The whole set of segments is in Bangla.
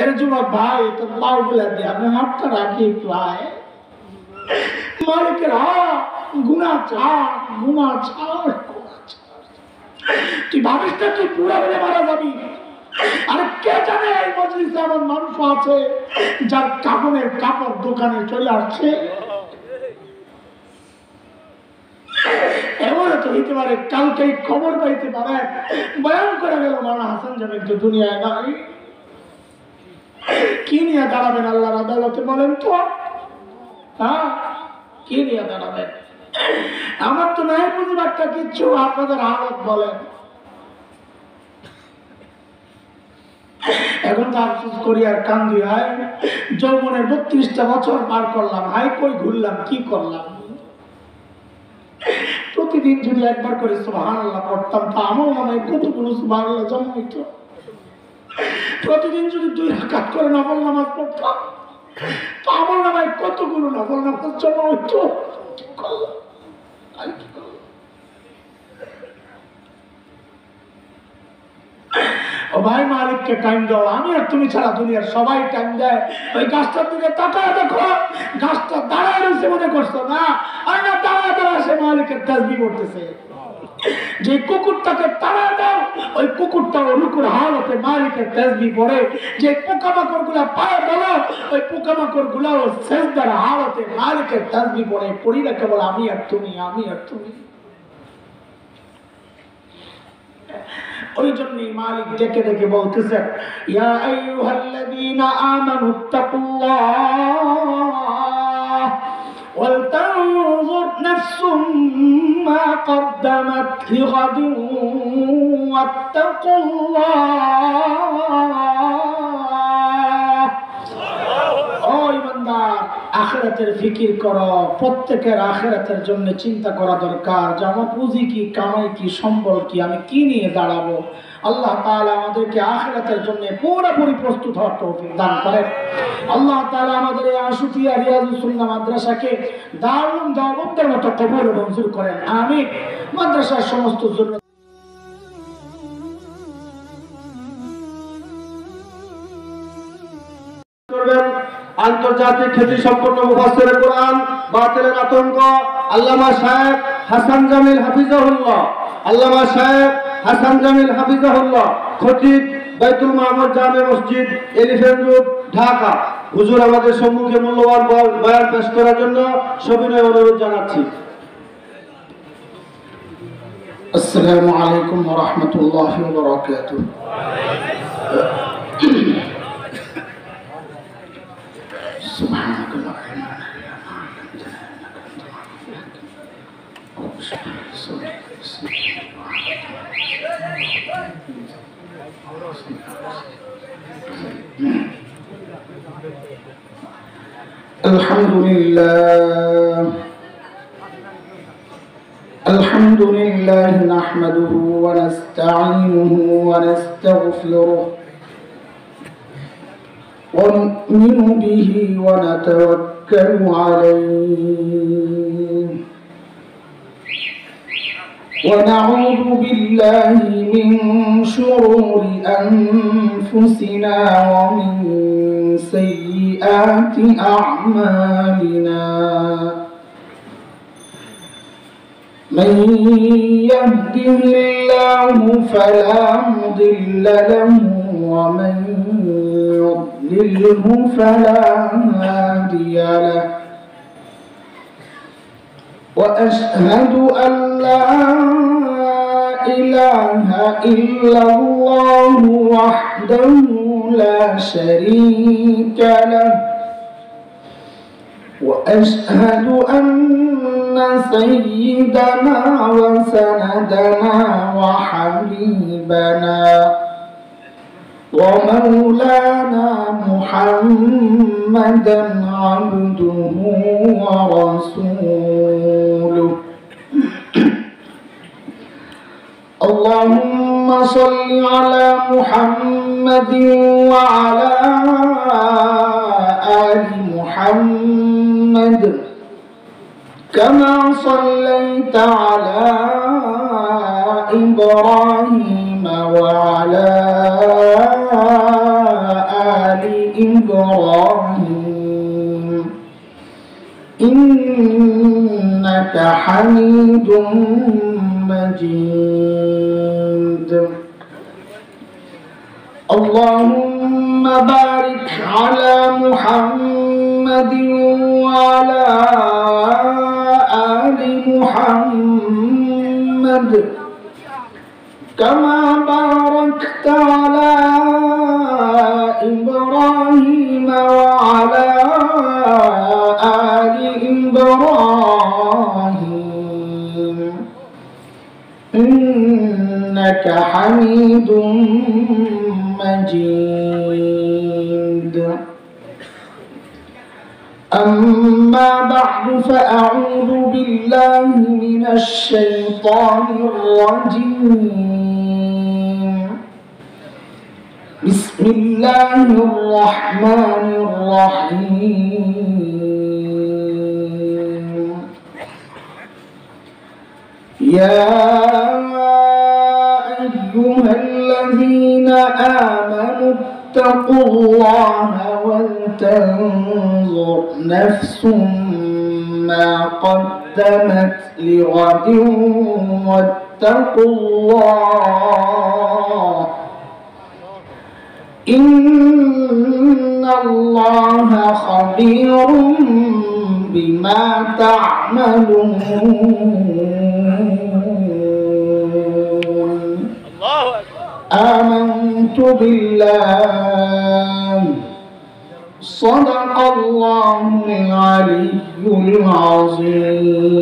এর যুবক ভাই তো পাও গুলা দিয়ে আপনি হাতটা রাখি একটু আয় মালিকের গুনাহ ছাড় গুনাহ ছাড়। তুই ভাবিস না তুই পুরা হয়ে মারা যাবি। আরে কে জানে এই মজলিসে এমন মানুষ আছে যার কাপড়ের কাপড় দোকানে চলে আসছে। এমনও তো হইতে পারে কালকেই খবর পাইতে পারে বয়ান করে গেল মাওলানা হাসান জামিল তো দুনিয়ায় নাই। কি নিয়ে দাঁড়াবেন আল্লাহর আদালতে বলেন তো? হ্যাঁ, কি নিয়ে দাঁড়াবেন? আমার তো নাই বুঝবারটা কিচ্ছু, আপনাদের হালত বলেন। এখন তো আফসোস করি আর কান্দি, হায় যৌবনের 32টা বছর পার করলাম, হায় কই ঘুরলাম, কি করলাম। প্রতিদিন যদি একবার করে সুবহানাল্লাহ পড়তাম তা আমল নামায় কতগুলো সুবহানাল্লাহ জমা হইতো। প্রতিদিন যদি 2 রাকাত করে নফল নামাজ পড়তাম তা আমল নামায় কতগুলো নফল নামাজ জমা হইতো। ও ভাই, মালিককে টাইম দাও। আমি আর তুমি ছাড়া দুনিয়ার সবাই টাইম দেয়। ওই গাছটার দিকে তাকায় দেখো, গাছটা দাঁড়ায় রয়েছে মনে করছো না? আর না, দাঁড়ায় দাঁড়ায় সে মালিকের তাসবিহ করতেছে। যে কুকুরটাকে তাড়ায় দাও, ওই কুকুরটা রুকুর হালতে মালিকের তাসবিহ পড়ে। যে পোকামাকড় গুলা পায়ে দাও, ওই পোকামাকড় গুলা ও সেজদার হালতে মালিকের তাসবিহ পড়ে। পড়ি না কেবল আমি আর তুমি, আমি আর তুমি। ওই জন্যই মালিক ডেকে ডেকে বলতেছেন, ইয়া আইয়ুহাল্লাযীনা আমানুত্তাকুল্লাহ ওয়াল তানজুর নাফসুম মা কদ্দামাত লিগাদিন ওয়াত্তাকুল্লাহ। ও ইমানদার, আখিরাতের ফিকির করো। প্রত্যেকের আখিরাতের জন্য চিন্তা করা দরকার যে আমার পুঁজি কি, কামাই কি, সম্বল কি, আমি কি নিয়ে দাঁড়াবো। আল্লাহ তাআলা আমাদেরকে আখিরাতের জন্য পুরোপুরি প্রস্তুত হওয়ার তৌফিক দান করেন। আল্লাহ তাআলা আমাদের এই আশুতিয়া রিয়াজুস সুন্নাহ মাদ্রাসাকে দারুল দেওবন্দের মতো কবুল ও মঞ্জুর করেন, আমিন। মাদ্রাসার সমস্ত জন্য আন্তর্জাতিক খ্যাতি সম্পন্ন মুফাসসিরে কোরআন বাতিলের আতঙ্ক আল্লামা শায়েখ হাসান জামিল হাফিজাহুল্লাহ, আল্লামা শায়েখ হাসান জামিল হাফিজাহুল্লাহ, খতিব বাইতুল মামুর জামে মসজিদ, এলিফ্যান্ট রোড, ঢাকা। হুজুর আমাদের সম্মুখে মূল্যবান বয়ান পেশ করার জন্য সবিনয় অনুরোধ জানাচ্ছি। আসসালামু আলাইকুম ওয়া রাহমাতুল্লাহি ওয়া বারাকাতুহু। سبحانك لا علم لنا إلا ما علمتنا إنك أنت العليم الحكيم. رب اشرح لي صدري ويسر لي أمري. الحمد لله نحمده ونستعينه ونستغفره ونؤمن به ونتوكل عليه ونعوذ بالله من شرور أنفسنا ومن سيئات أعمالنا. من يهده الله فلا مضل له ومن يضلله فلا هادي له. وأشهد أن لا إله إلا الله وحده لا شريك له. وأشهد أن سيدنا وسندنا وحبيبنا ومولانا محمدا عبده ورسوله. اللهم صل على محمد وعلى آل محمد كما صليت على إبراهيم وعلى آل إبراهيم إنك حميد مجيد اللهم بارك على محمد وعلى آل محمد كما باركت على إبراهيم وعلى آل إبراهيم إنك حميد مجيد أما بعد فأعوذ بالله من الشيطان الرجيم بسم الله الرحمن الرحيم يا أيها الذين آمنوا اتقوا الله ولتنظر نفس ما قدمت لغد واتقوا الله إن الله خبير بما تعملون آمنت بالله صدق الله العلي العظيم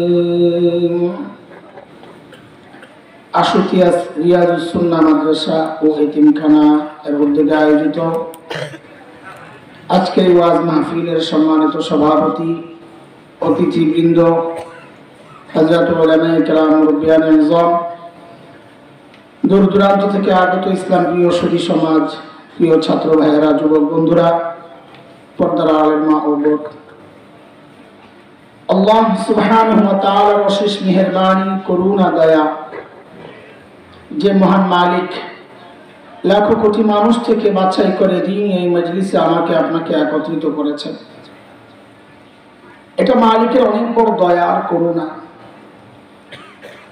আশুতিয়াস রিয়াজুস সুন্নাহ মাদ্রাসা ও এতিমখানা এর উদ্যোগে আয়োজিত আজকের ওয়াজ মাহফিলের সম্মানিত সভাপতি অতিথিবৃন্দ হযরতুল উলামায়ে কেরাম মুরব্বিয়ানে নিজাম দূর দূরান্ত থেকে আগত ইসলাম প্রিয় সুধী সমাজ প্রিয় ছাত্র ভাইয়েরা যুবক বন্ধুরা পর্দার আলেম মা ও বোন আল্লাহ সুবহানাহু ওয়া তাআলার অশেষ মেহেরবানি করুণা দয়া যে মহান মালিক লাখো কোটি মানুষ থেকে বাছাই করে দিন এই মজলিসে আমাকে আপনাকে একত্রিত করেছেন এটা মালিকের অনেক বড় দয়া আর করুণা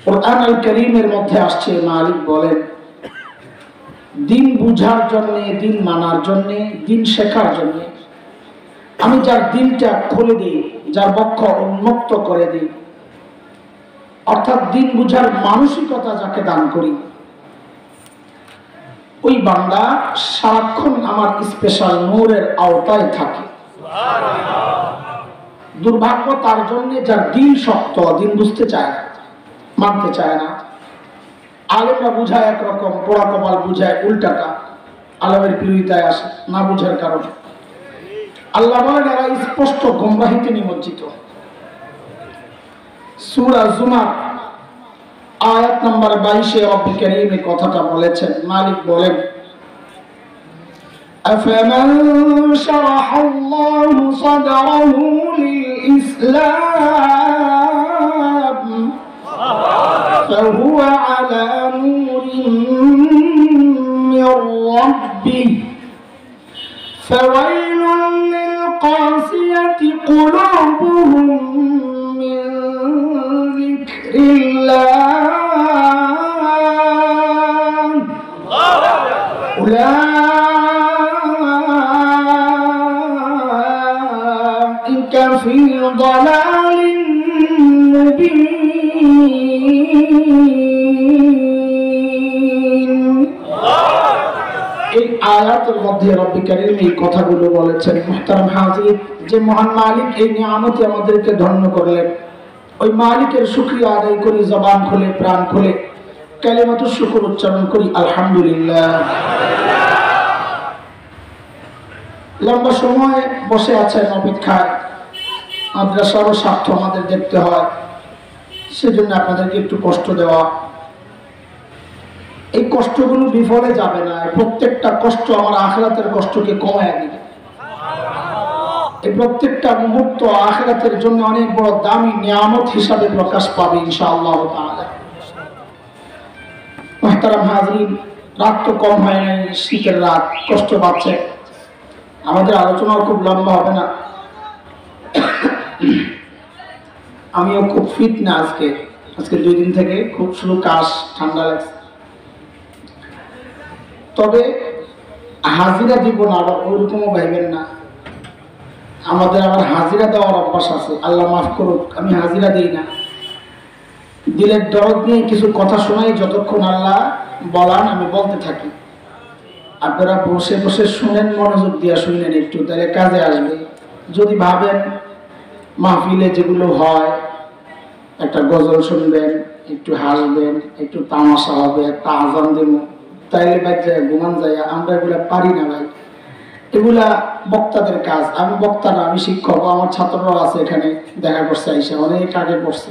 কুরআন আল কারীমের মধ্যে আসছে মালিক বলেন দিন বুঝার জন্য দিন মানার জন্য দিন শেখার জন্য আমি যার দিনটা খুলে দিই যার বক্ষ উন্মুক্ত করে দিই অর্থাৎ দিন বুঝার মানসিকতা যাকে দান করি ওই বান্দা সারাক্ষণ আমার স্পেশাল নূরের আওতায় থাকে দুর্ভাগ্য তার জন্য যার দিন শক্ত দিন বুঝতে চায় না মানতে চায় না আলেমরা বুঝায় একরকম পোড়া কপাল বুঝায় উল্টাটা আলেমের বিরোধিতায় আসে না বুঝার কারণে আল্লাহ বলেন এরা স্পষ্ট গোমরাহিতে নিমজ্জিত সূরা জুমার আয়াত নম্বর 22 এ রব্বুল কারীম এই কথাটা বলেছেন মালিক বলেন আফামান শারাহাল্লাহু সাদরাহু লিল-ইসলাম ফাহুয়া আলা নূরিন মির রাব্বিহি ফাওয়াইলুন লিল-কাসিয়াতি কুলুবুহুম মিন যিকরিল্লাহ أولئك في ضلال مبين এই আয়াতের মধ্যে রব্বুল কারীম এই কথাগুলো বলেছেন মুহতারাম হাজির যে মহান মালিক এই নিয়ামত আমাদেরকে ধন্য করলেন ওই মালিকের শুকরিয়া আদায় করি জবান খুলে প্রাণ খুলে কালিমাতুশ শুকর উচ্চারণ করি আলহামদুলিল্লাহ লম্বা সময় বসে আছেন অপেক্ষায় মাদ্রাসারও স্বার্থ আমাদের দেখতে হয় সেজন্য আপনাদেরকে একটু কষ্ট দেওয়া এই কষ্টগুলো বিফলে যাবে না প্রত্যেকটা কষ্ট আমার আখিরাতের কষ্টকে কমায় দিবে এই প্রত্যেকটা মুহূর্ত আখিরাতের জন্য অনেক বড় দামি নিয়ামত হিসাবে প্রকাশ পাবে ইনশাআল্লাহ তাআলা মুহতারাম হাজিরিন রাত তো কম হয় নাই শীতের রাত কষ্ট পাচ্ছে আমাদের আলোচনা খুব লম্বা হবে না। আমিও খুব ফিট না আজকে 2 দিন থেকে খুব শুধু কাশ, ঠান্ডা লাগছে। তবে হাজিরা দিব না, আবার ওইরকমও ভাইবেন না। আমাদের আবার হাজিরা দেওয়ার অভ্যাস আছে, আল্লাহ মাফ করুক, আমি হাজিরা দিই না। দিলের দরদ নিয়ে কিছু কথা শোনাই, যতক্ষণ আল্লাহ বলান আমি বলতে থাকি। আপনারা বসে বসে শুনেন, মনোযোগ দিয়ে শুনেন একটু, তাহলে কাজে আসবে। যদি ভাবেন মাহফিলে যেগুলো হয়, একটা গজল শুনবেন, একটু হাসবেন, একটু তামাশা হবে, একটা আজান দেব, তাইলে বাচ্চা ঘুমান যায়। আমরা এগুলা পারি না ভাই, এগুলা বক্তাদের কাজ। আমি বক্তা না, আমি শিক্ষক। আমার ছাত্ররাও আছে এখানে, দেখা করছে আইসা, অনেক আগে পড়ছে।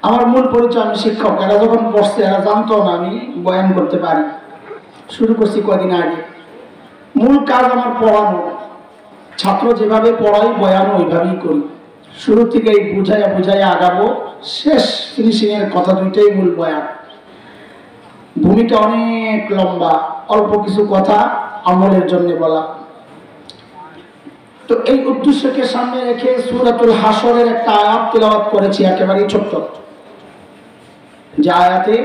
আমার মূল পরিচয় আমি শিক্ষক। এরা যখন পড়ছে এরা জানতো না আমি বয়ান করতে পারি। শুরু করছি কয়দিন আগে। মূল কাজ আমার পড়ানো, ছাত্র যেভাবে পড়াই বয়ানও ওইভাবেই করি। শুরু থেকে বুঝাইয়া আগাবো, শেষ ফিনিশিং এর কথা দুইটাই মূল বয়ান। ভূমিকা অনেক লম্বা, অল্প কিছু কথা আমলের জন্য বলা। তো এই উদ্দেশ্যকে সামনে রেখে সূরাতুল হাসরের একটা আয়াত তেলাওয়াত করেছি, একেবারেই ছোট্ট, যে আয়াতে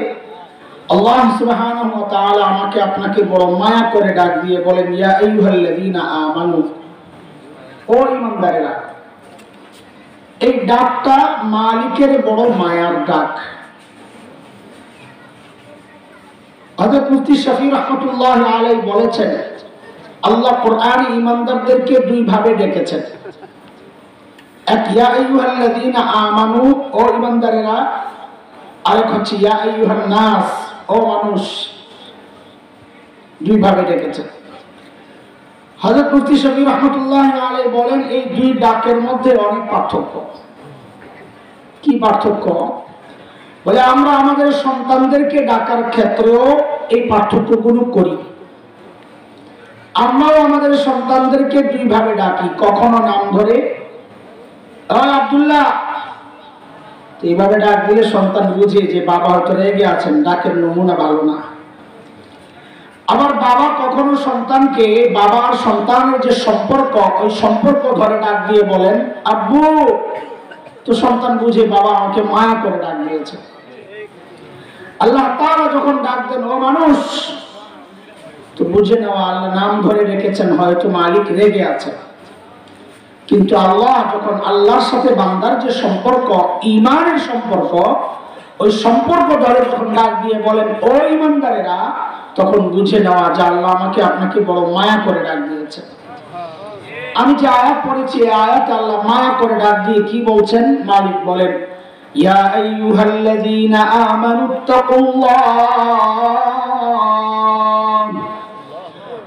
আল্লাহ সুবহানাহু ওয়া তাআলা আমাকে আপনাকে বড় মায়া করে ডাক দিয়ে বলেন, ইয়া আইয়ুহাল্লাযীনা আমানু, ও ঈমানদারেরা। এই ডাকটা মালিকের বড় মায়ার ডাক। হযরত মুফতি শফি রাহমাতুল্লাহি আলাইহি বলেছেন, আল্লাহ কোরআনে ঈমানদারদেরকে দুই ভাবে ডেকেছেন। এক ইয়া আইয়ুহাল্লাযীনা আমানু, ও ঈমানদারেরা। আরেক হচ্ছে ইয়া আইয়ুহান নাস, ও মানুষ। দুই ভাবে ডেকেছেন। হযরত মুফতি শফি রাহমাতুল্লাহি আলাইহি বলেন, এই দুই ডাকের মধ্যে অনেক পার্থক্য। কি পার্থক্য? বলে আমরা আমাদের সন্তানদেরকে ডাকার ক্ষেত্রেও এই পার্থক্যগুলো করি। আমরাও আমাদের সন্তানদেরকে দুই ভাবে ডাকি। কখনো নাম ধরে, আব্দুল্লাহ, এইভাবে ডাক দিলে সন্তান বুঝে যে বাবা হয়তো রেগে আছেন, ডাকের নমুনা ভালো না। আবার বাবা কখনো সন্তানকে, বাবা আর সন্তানের যে সম্পর্ক, ওই সম্পর্ক ধরে ডাক দিয়ে বলেন আব্বু, তো সন্তান বুঝে বাবা আমাকে মায়া করে ডাক দিয়েছে। আল্লাহ তাআলা যখন ডাক দেন ও মানুষ, তো বুঝে নেওয়া আল্লাহ নাম ধরে রেখেছেন, হয়তো মালিক রেগে আছে। কিন্তু আল্লাহ যখন আল্লাহর সাথে বান্দার যে সম্পর্ক, ঈমানের সম্পর্ক, ওই সম্পর্ক ধরে যখন ডাক দিয়ে বলেন ও ঈমানদারেরা, তখন বুঝে নেওয়া যে আল্লাহ আমাকে আপনাকে বড় মায়া করে ডাক দিয়েছে। আমি যে আয়াত পড়েছি, এই আয়াতে আল্লাহ মায়া করে ডাক দিয়ে কি বলছেন? মালিক বলেন, ইয়া আইয়ুহাল্লাযীনা আমানুত্তাকুল্লাহ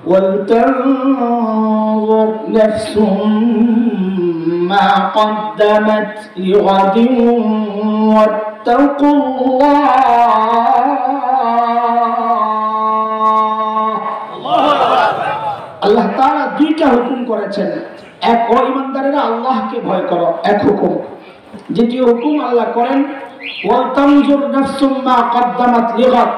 ওয়ালতানজুর নাফসুম মা কদ্দামাত লিগাদিন ওয়াত্তাকুল্লাহ। আল্লাহ তাআলা দুইটা হুকুম করেছেন। এক, ও ঈমানদারেরা আল্লাহকে ভয় করো, এক হুকুম। দ্বিতীয় হুকুম আল্লাহ করেন, ওয়ালতানজুর নাফসুম মা কদ্দামাত লিগাদ।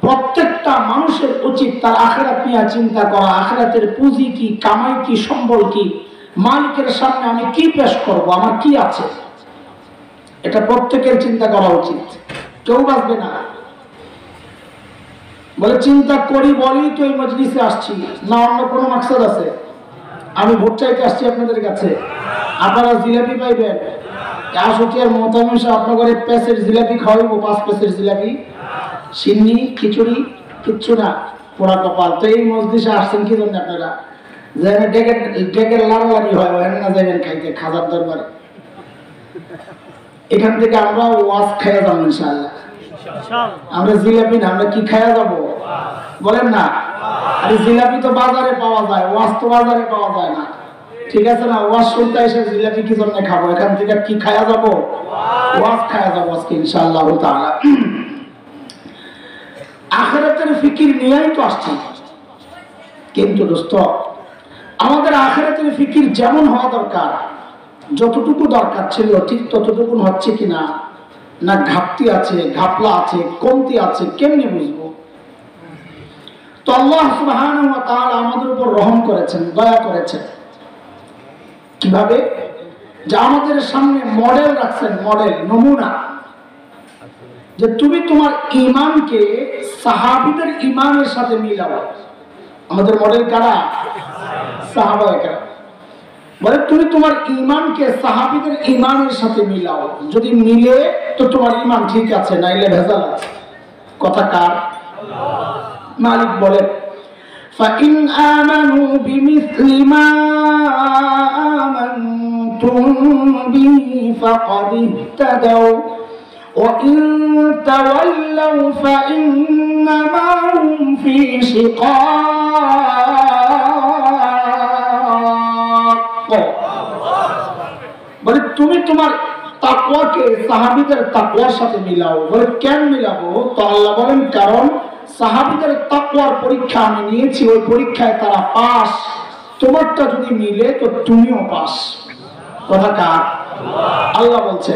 প্রত্যেকটা মানুষের উচিত তার আখিরাত নিয়ে চিন্তা করা। আখিরাতের পুঁজি কি, কামাই কি, সম্বল কি, মালিকের সামনে আমি কি পেশ করব, আমার কি আছে, এটা প্রত্যেকের চিন্তা করা উচিত। কেউ বাঁচবে না। বলে চিন্তা করি বলি তো এই মজলিসে আসছি, না অন্য কোনো মাকসাদ আছে? আমি ভোট চাইতে আসছি আপনাদের কাছে। আপনারা জিলাপি পাইবেন, আশুটিয়ার মোহতামিম সাহেব আপনাদের পেসের জিলাপি খাওয়াইবো, 5 পেসের জিলাপি, সিন্নি, খিচুড়ি, কিচ্ছু না, পোড়া কপাল। তো এই মজলিসে আসছেন কি জন্য আপনারা? যেন ডেকের লাড়ালাড়ি হয়, ওখানে না যাবেন খাইতে, খাজার দরবারে। এখান থেকে আমরা ওয়াজ খাইয়া যাবো ইনশাআল্লাহ। আমরা জিলাপি না, আমরা কি খাইয়া যাবো বলেন না? আরে জিলাপি তো বাজারে পাওয়া যায়, ওয়াজ তো বাজারে পাওয়া যায় না, ঠিক আছে না? ওয়াজ শুনতে এসে জিলাপি কি জন্য খাবো? এখান থেকে কি খাইয়া যাবো? ওয়াজ খাইয়া যাবো আজকে ইনশাআল্লাহ তাআলা। আখিরাতের ফিকির নিয়েই তো আসছি। কিন্তু দোস্ত, আমাদের আখিরাতের ফিকির যেমন হওয়া দরকার, যতটুকু দরকার ছিল ঠিক ততটুকু হচ্ছে কিনা, না ঘাটতি আছে, ঘাপলা আছে, কমতি আছে, কেমনি বুঝবো? তো আল্লাহ সুবহানাহু ওয়া তাআলা আমাদের উপর রহম করেছেন, দয়া করেছেন। কিভাবে? যে আমাদের সামনে মডেল রাখছেন, মডেল, নমুনা, যে তুমি তোমার ঈমানকে সাহাবীদের ঈমানের সাথে মিলাও। আমাদের মডেল কারা? সাহাবায়ে কেরাম। বলে তুমি তোমার ঈমানকে সাহাবীদের ঈমানের সাথে মিলাও, যদি মিলে তো তোমার ঈমান ঠিক আছে, নাইলে ভেজাল আছে। কথা কার? মালিক বলে فَإِنْ آمَنُوا بِمِثْلِ مَا آمَنْتُمْ بِهِ فَقَدِ اهْتَدَوْا وَإِنْ تَوَلَّوْا فَإِنَّمَا هُمْ فِي شِقَاقٍ। বলে তুমি তোমার তাকওয়াকে সাহাবীদের তাকওয়ার সাথে মিলাও। বলে কেন মিলাবো? তো আল্লাহ বলেন কারণ সাহাবীদের তাকওয়ার পরীক্ষা আমি নিয়েছি, ওই পরীক্ষায় তারা পাস। তোমারটা যদি মিলে তো তুমিও পাস। কথা কার? আল্লাহ বলছে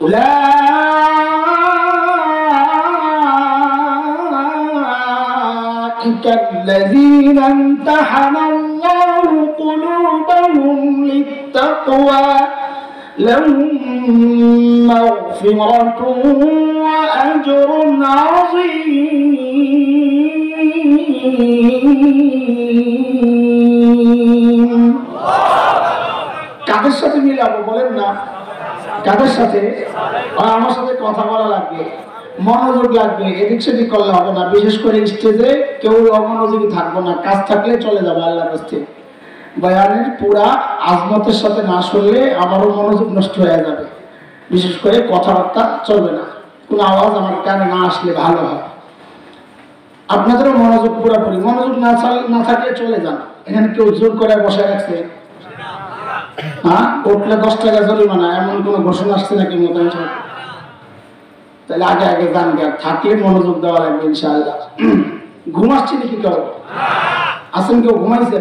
উলাইকাল্লাযীনা ইমতাহানাল্লাহু কুলুবাহুম লিত্তাকওয়া لهم مغفرة وأجر عظيم। কাদের সাথে মিলাবো বলেন না? কাদের সাথে? আমার সাথে কথা বলা লাগবে, মনোযোগ লাগবে, এদিক সেদিক করলে হবে না। বিশেষ করে স্টেজে কেউ অমনোযোগী থাকবো না, কাজ থাকলে চলে যাবে আল্লাহর কাছে। বয়ানের পুরা আজমতের সাথে না শুনলে আমারও মনোযোগ নষ্ট হয়ে যাবে। বিশেষ করে কথাবার্তা চলবে না, কোনো আওয়াজ আমার কানে না আসলে ভালো হয়। আপনাদেরও মনোযোগ পুরাপুরি, মনোযোগ না থাকলে চলে যান। এখানে কেউ জোর করে বসে রাখছে? হ্যাঁ, উঠলে 10 টাকা জরিমানা, এমন কোনো ঘোষণা আসছে নাকি? মোতায়েন তাহলে আগে আগে যান, থাকলে মনোযোগ দেওয়া লাগবে ইনশাআল্লাহ। ঘুম আসছে নাকি কেউ? আসেন, কেউ ঘুমাইছে?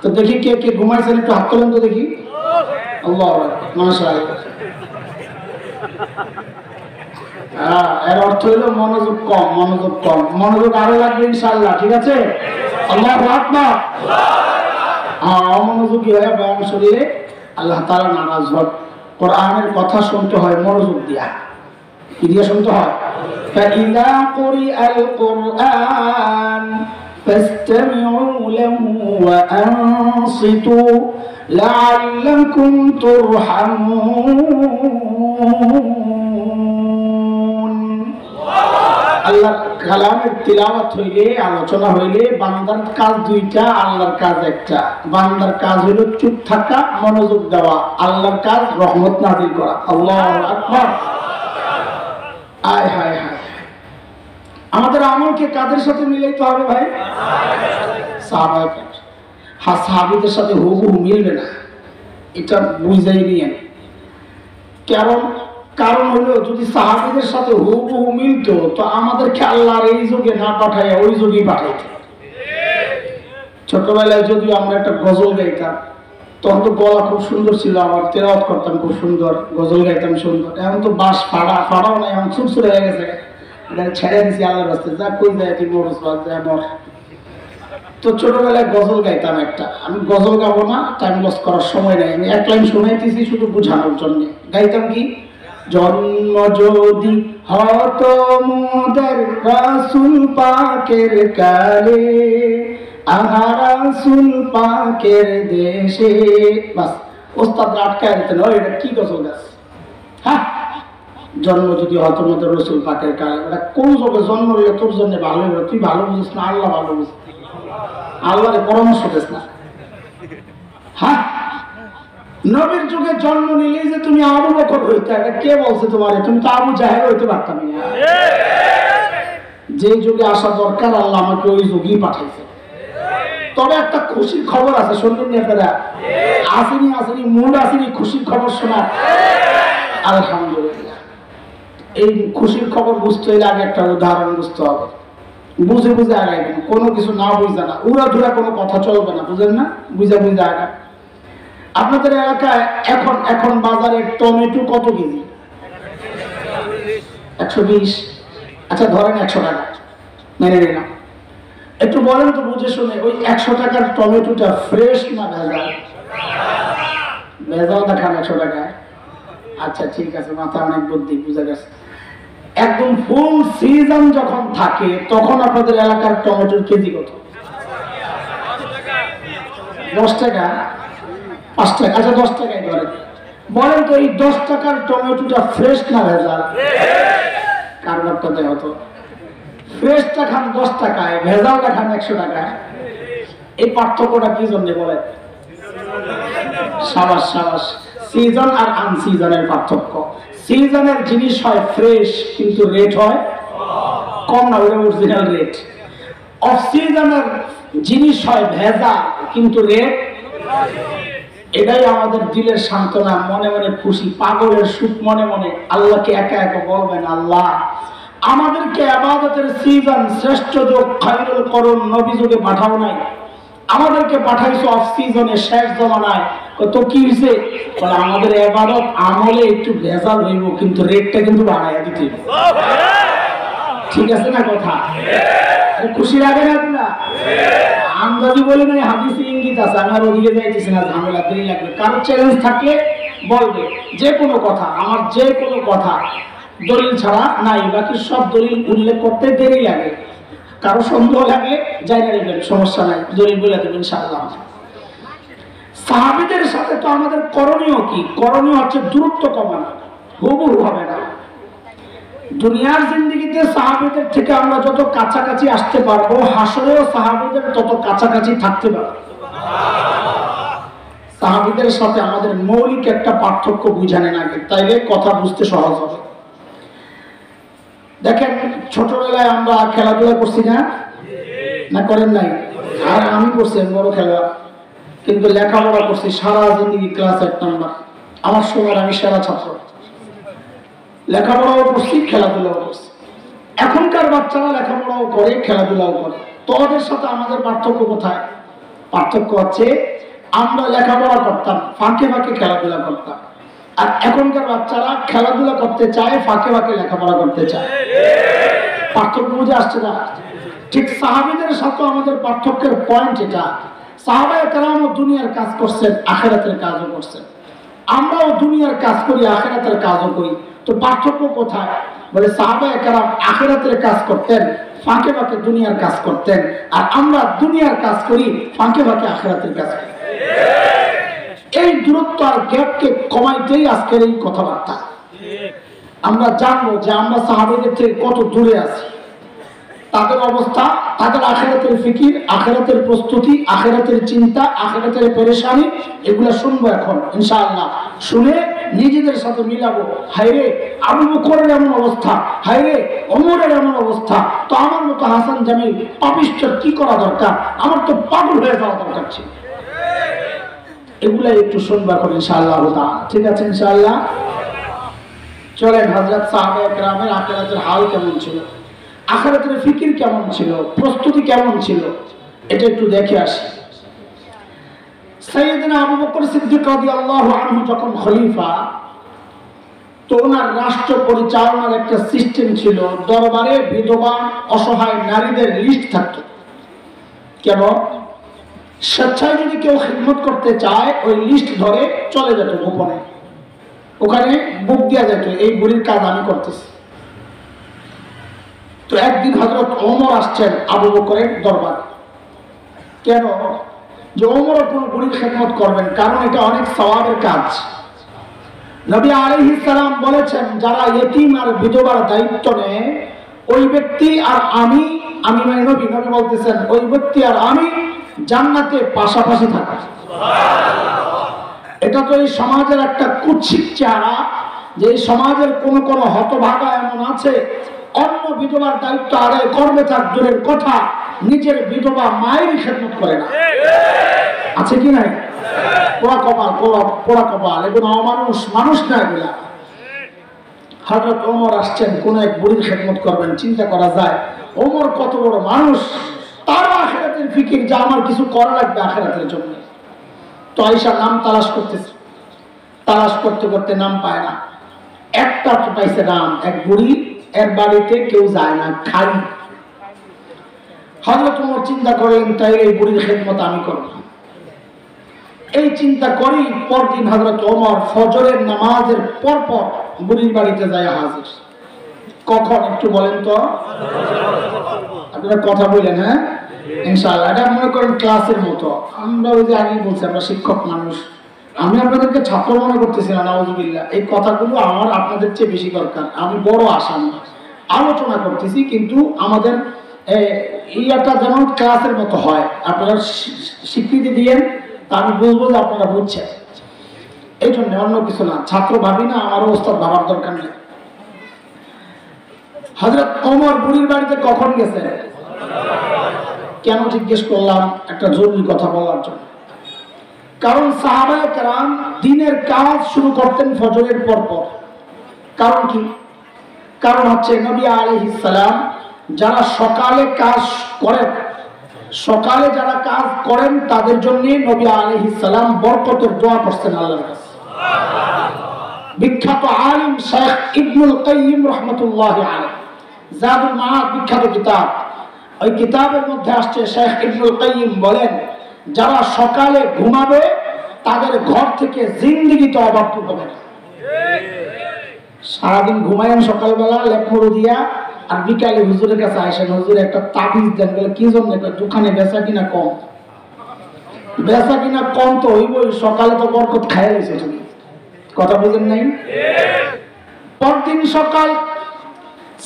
তো দেখি কে কে ঘুমাইছেন, একটু হাত তোলেন তো দেখি। আল্লাহু আকবার, মাশাআল্লাহ। এর অর্থ হলো মনোযোগ কম, মনোযোগ কম। মনোযোগ আরো লাগবে ইনশাআল্লাহ, ঠিক আছে? আল্লাহু আকবার। অমনোযোগী হয়ে বয়ান শুনলে আল্লাহ তাআলা নারাজ হন। কোরআনের কথা শুনতে হয় মনোযোগ দিয়া। কি দিয়ে শুনতে হয়? فَإِذَا قُرِئَ الْقُرْآنُ فَاسْتَمِعُوا لَهُ وَأَنصِتُوا لَعَلَّكُمْ تُرْحَمُونَ। আল্লাহর কালামের তিলাওয়াত হইলে, আলোচনা হইলে বান্দার কাজ দুইটা, আল্লাহর কাজ একটা। বান্দার কাজ হইল চুপ থাকা, মনোযোগ দেওয়া। আল্লাহর কাজ রহমত নাযিল করা। আল্লাহু আকবার। আয় হায় হায়, আমাদের আমলকে কাদের সাথে মিলাইতে হবে ভাই? সাহাবায়ে কেরাম। হ্যাঁ, সাহাবীদের সাথে হুবহু মিলবে না, এটা বুঝাই নিয়েন। কারণ হলো যদি সাহাবীদের সাথে হুবহু মিলতো তো আমাদেরকে আল্লাহর এই যুগে না পাঠাইয়া ওই যুগেই পাঠাইত। ছোটবেলায় যদিও আমরা একটা গজল গাইতাম, তখন তো গলা খুব সুন্দর ছিল, আমার তেলাওয়াত করতাম খুব সুন্দর, গজল গাইতাম সুন্দর। এখন তো বাস ফাড়াও নাই, এখন সুরসুরে হয়ে গেছে। এটা ছেড়ে দিছি আল্লাহর রাস্তায়, যা কই যায় কি মরস যায় মর। তো ছোটবেলায় গজল গাইতাম একটা। আমি গজল গাবো না, টাইম লস করার সময় নাই, আমি এক লাইন শোনাইতেছি শুধু বুঝানোর জন্য। গাইতাম কি? জন্ম যদি হতো মোদের রাসূল পাকের কালে, আহা রাসূল পাকের দেশে। বাস, ওস্তাদ আটকায় দিতেন, এটা কি গজল গাছ? হ্যাঁ, জন্ম যদি হতো মোদের রাসূল পাকের কালে। এটা কোন যুগে জন্ম হইলে তোর জন্য ভালো হইলো? তুই ভালো বুঝিস না, আল্লাহ ভালো বুঝিস। আল্লাহরে পরামর্শ দিস না। হ্যাঁ, নবীর যুগে জন্ম নিলেই যে তুমি আবু বকর হইতে, এটা কে বলছে তোমারে? তুমি তো আবু জাহেল হইতে পারতাম না। যে যুগে আসা দরকার আল্লাহ আমাকে ওই যুগেই পাঠাইছে। তবে একটা খুশির খবর আছে, শুনবেন না আপনারা? আসেনি মুড আসেনি খুশির খবর শোনা? আলহামদুলিল্লাহ। এই খুশির খবর বুঝতে হইলে আগে একটা উদাহরণ বুঝতে হবে। বুঝে বুঝে আগাইবেন, কোনো কিছু না বুঝা না, উড়া ধুরা কোনো কথা চলবে না, বুঝেন না? বুঝে বুঝে আগা। আপনাদের এলাকায় এখন বাজারে টমেটো কত কেজি? 120। আচ্ছা ধরেন 100 টাকা মেনে নিলাম। একটু বলেন তো বুঝে শুনে, ওই 100 টাকার টমেটোটা ফ্রেশ না ভেজাল? ভেজাল দেখান 100 টাকায়। আচ্ছা ঠিক আছে, মাথা অনেক বুদ্ধি, বুঝা গেছে। একদম ফুল সিজন যখন থাকে তখন আপনাদের এলাকার টমেটোর কেজি কত? 10 টাকা, 5 টাকা, আচ্ছা 10 টাকাই ধরেন। বলেন তো এই 10 টাকার টমেটোটা ফ্রেশ না ভেজাল? কারবারটা দেওয়া হতো, ফ্রেশটা খান 10 টাকায়, ভেজালটা খান 100 টাকায়। এই পার্থক্যটা কি জন্য বলেন? সাবাস সাবাস, সিজন আর আনসিজনের পার্থক্য। সিজনের জিনিস হয় ফ্রেশ কিন্তু রেট হয় কম, না ওটা অরিজিনাল রেট। অফ সিজনের জিনিস হয় ভেজাল কিন্তু রেট। এটাই আমাদের দিলের সান্ত্বনা, মনে মনে খুশি, পাগলের সুখ মনে মনে। আল্লাহকে একা একা বলবেন, আল্লাহ আমাদেরকে ইবাদতের সিজন শ্রেষ্ঠ যোগ খায়রুল করুন নবী যুগে পাঠাও নাই, আমাদেরকে পাঠাইছো অফ সিজনে শেষ জমানায়। তো কি হয়েছে? বলে আমাদের ইবাদত আমলে একটু ভেজাল হইব কিন্তু রেটটা কিন্তু বাড়াইয়া দিতে হবে। ঠিক আছে না কথা? খুশি লাগে না আপনার? আন্দাজি বলে নাই, হাদিসে ইঙ্গিত আছে। আমি আর ওদিকে যাইতেছি না, ঝামেলা দেরি লাগবে। কারো চ্যালেঞ্জ থাকলে বলবে, যে কোনো কথা, আমার যে কোনো কথা দলিল ছাড়া নাই, বাকি সব দলিল উল্লেখ করতে দেরি লাগে। কারো সন্দেহ লাগলে জায়গা নেবেন, সমস্যা নাই, দলিল বলে দেবেন ইনশাআল্লাহ। সাহাবীদের সাথে তো আমাদের করণীয় কি? করণীয় হচ্ছে দূরত্ব কমানো, হুবহু হবে না। দুনিয়ার জিন্দেগিতে সাহাবীদের থেকে আমরা যত কাছাকাছি আসতে পারবো, হাসরেও সাহাবীদের তত কাছাকাছি থাকতে পারবো। সাহাবীদের সাথে আমাদের মৌলিক একটা পার্থক্য বুঝানেন আগে, তাইলে কথা বুঝতে সহজ হবে। দেখেন, ছোটবেলায় আমরা খেলাধুলা করছি না? না করেন নাই? আর আমি করছি, বড় খেলোয়াড়, কিন্তু লেখাপড়া করছি সারা জিন্দেগি ক্লাস 1 নাম্বার। আমার সময় আমি সেরা ছাত্র, লেখাপড়াও করছি, খেলাধুলাও করছি। এখনকার বাচ্চারা লেখাপড়াও করে, খেলাধুলাও করে। তো ওদের সাথে আমাদের পার্থক্য কোথায়? পার্থক্য হচ্ছে আমরা লেখাপড়া করতাম, ফাঁকে ফাঁকে খেলাধুলা করতাম। আর এখনকার বাচ্চারা খেলাধুলা করতে চায়, ফাঁকে ফাঁকে লেখাপড়া করতে চায়। পার্থক্য বুঝে আসছে না? ঠিক সাহাবীদের সাথে আমাদের পার্থক্যের পয়েন্ট এটা। সাহাবায়ে কেরামও দুনিয়ার কাজ করছেন, আখিরাতের কাজও করছেন। আমরাও দুনিয়ার কাজ করি, আখিরাতের কাজও করি। তো পার্থক্য কোথায়? বলে সাহাবায়ে কেরাম আখিরাতের কাজ করতেন, ফাঁকে ফাঁকে দুনিয়ার কাজ করতেন, আর আমরা দুনিয়ার কাজ করি, ফাঁকে ফাঁকে আখিরাতের কাজ করি। এই দূরত্ব আর গ্যাপকে কমাইতেই আজকের এই কথাবার্তা। আমরা জানবো যে আমরা সাহাবীদের থেকে কত দূরে আছি, তাদের অবস্থা, তাদের আখিরাতের ফিকির, আখিরাতের প্রস্তুতি, আখিরাতের চিন্তা, আখিরাতের পেরেশানি, এগুলো শুনবো এখন ইনশাআল্লাহ। শুনে নিজেদের সাথে মিলাবো, হায়রে আবু বকরের এমন অবস্থা, হায়রে ওমরের এমন অবস্থা, তো আমার মতো হাসান জামিল পাপিষ্ঠ কি করা দরকার? আমার তো পাগল হয়ে যাওয়া দরকার ছিল। এগুলা একটু শুনবো এখন ইনশাআল্লাহ। ঠিক আছে ইনশাআল্লাহ। চলেন, হযরত সাহাবায়ে কেরামের আখিরাতের হাল কেমন ছিল, আখিরাতের ফিকির কেমন ছিল, প্রস্তুতি কেমন ছিল, এটা একটু দেখে আসি। সাইয়েদনা আবু বকর সিদ্দিক রাদিয়াল্লাহু আনহু যখন খলিফা, তো ওনার রাষ্ট্র পরিচালনার একটা সিস্টেম ছিল। দরবারে বিধবা অসহায় নারীদের লিস্ট থাকতো। কেন? স্বেচ্ছায় যদি কেউ খিদমত করতে চায়, ওই লিস্ট ধরে চলে যেত গোপনে, ওখানে বুক দেওয়া যেত, এই বুড়ির কাজ আমি করতেছি। তো একদিন হযরত ওমর আসছেন আবু বকরের দরবারে। কেন? যে ওমরও কোন বুড়ির খেদমত করবেন, কারণ এটা অনেক সওয়াবের কাজ। নবী আলাইহিস সালাম বলেছেন, যারা ইতিম আর বিধবার দায়িত্ব নেয়, ওই ব্যক্তি আর আমি মানে নবী বলতেছেন, ওই ব্যক্তি আর আমি জান্নাতে পাশাপাশি থাকি। এটা তো এই সমাজের একটা কুৎসিত চেহারা, যে এই সমাজের কোন কোন হতভাগা এমন আছে, অন্য বিধবার দায়িত্ব আদায় করবে তার দূরের কথা, নিজের বিধবা মায়ের খেদমত করে না। আছে কি নাই? পোড়া কপাল, পোড়া কপাল, এগুলো অমানুষ, মানুষ না এগুলা। হযরত ওমর আসছেন, কোন এক বুড়ির খেদমত করবেন, চিন্তা করা যায় ওমর কত বড় মানুষ, তার আখিরাতের ফিকির যে আমার কিছু করা লাগবে আখিরাতের জন্য। তো আয়েশা নাম তালাশ করতেছে, তালাশ করতে করতে নাম পায় না। একটা তো পাইছে নাম, এক বুড়ি, এর বাড়িতে কেউ যায় না, খালি। হযরত ওমর চিন্তা করলেন তাইলে এই বুড়ির খেদমত আমি করব। এই চিন্তা করি পরদিন হযরত ওমর ফজরের নামাজের পর বুড়ির বাড়িতে যায় হাজির। কখন একটু বলেন তো? আপনারা কথা বলেন, হ্যাঁ ইনশাআল্লাহ। এটা মনে করেন ক্লাসের মতো। আমরা ওই যে আগেই বলছি আমরা শিক্ষক মানুষ, আমি আপনাদেরকে ছাত্র মনে করতেছি না, নাউজুবিল্লাহ। এই কথাগুলো আমার আপনাদের চেয়ে বেশি দরকার। আমি বড় আসামি, আলোচনা করতেছি, কিন্তু আমাদের ইয়াটা যেন ক্লাসের মতো হয়। আপনারা স্বীকৃতি দিয়েন, তা আমি বুঝবো যে আপনারা বুঝছেন। এই জন্য অন্য কিছু না, ছাত্র ভাবি না, আমারও ওস্তাদ ভাবার দরকার নেই। হযরত ওমর বুড়ির বাড়িতে কখন গেছে? কেন জিজ্ঞেস করলাম? একটা জরুরি কথা বলার জন্য। কারণ সাহাবায়ে কেরাম দিনের কাজ শুরু করতেন ফজরের পর। কারণ কি? কারণ হচ্ছে নবী আলাইহিস সালাম যারা সকালে কাজ করেন, সকালে যারা কাজ করেন তাদের জন্য নবী আলাইহিস সালাম বরকতের দোয়া করতেন আল্লাহর কাছে। বিখ্যাত আলিম শেখ ইবনুল কাইয়িম রাহমাতুল্লাহি আলাইহি, জাদুল মাআদ বিখ্যাত কিতাব, ওই কিতাবের মধ্যে আসছে শেখ ইবনুল কাইয়িম বলেন, যারা সকালে ঘুমাবে তাদের ঘর থেকে জিন্দেগিতে অভাব দূর হবে না। সারাদিন ঘুমায়েন, সকালবেলা লেপমুড়ো দিয়া, আর বিকালে হুজুরের কাছে আসেন, হুজুর একটা তাবিজ দেন। বলে কি জন্য? দোকানে বেচা কিনা কম। বেচা কিনা কম তো হইবই, সকালে তো বরকত খাইয়া গেছে। তুমি কথা বুঝেন নাই? পরদিন সকাল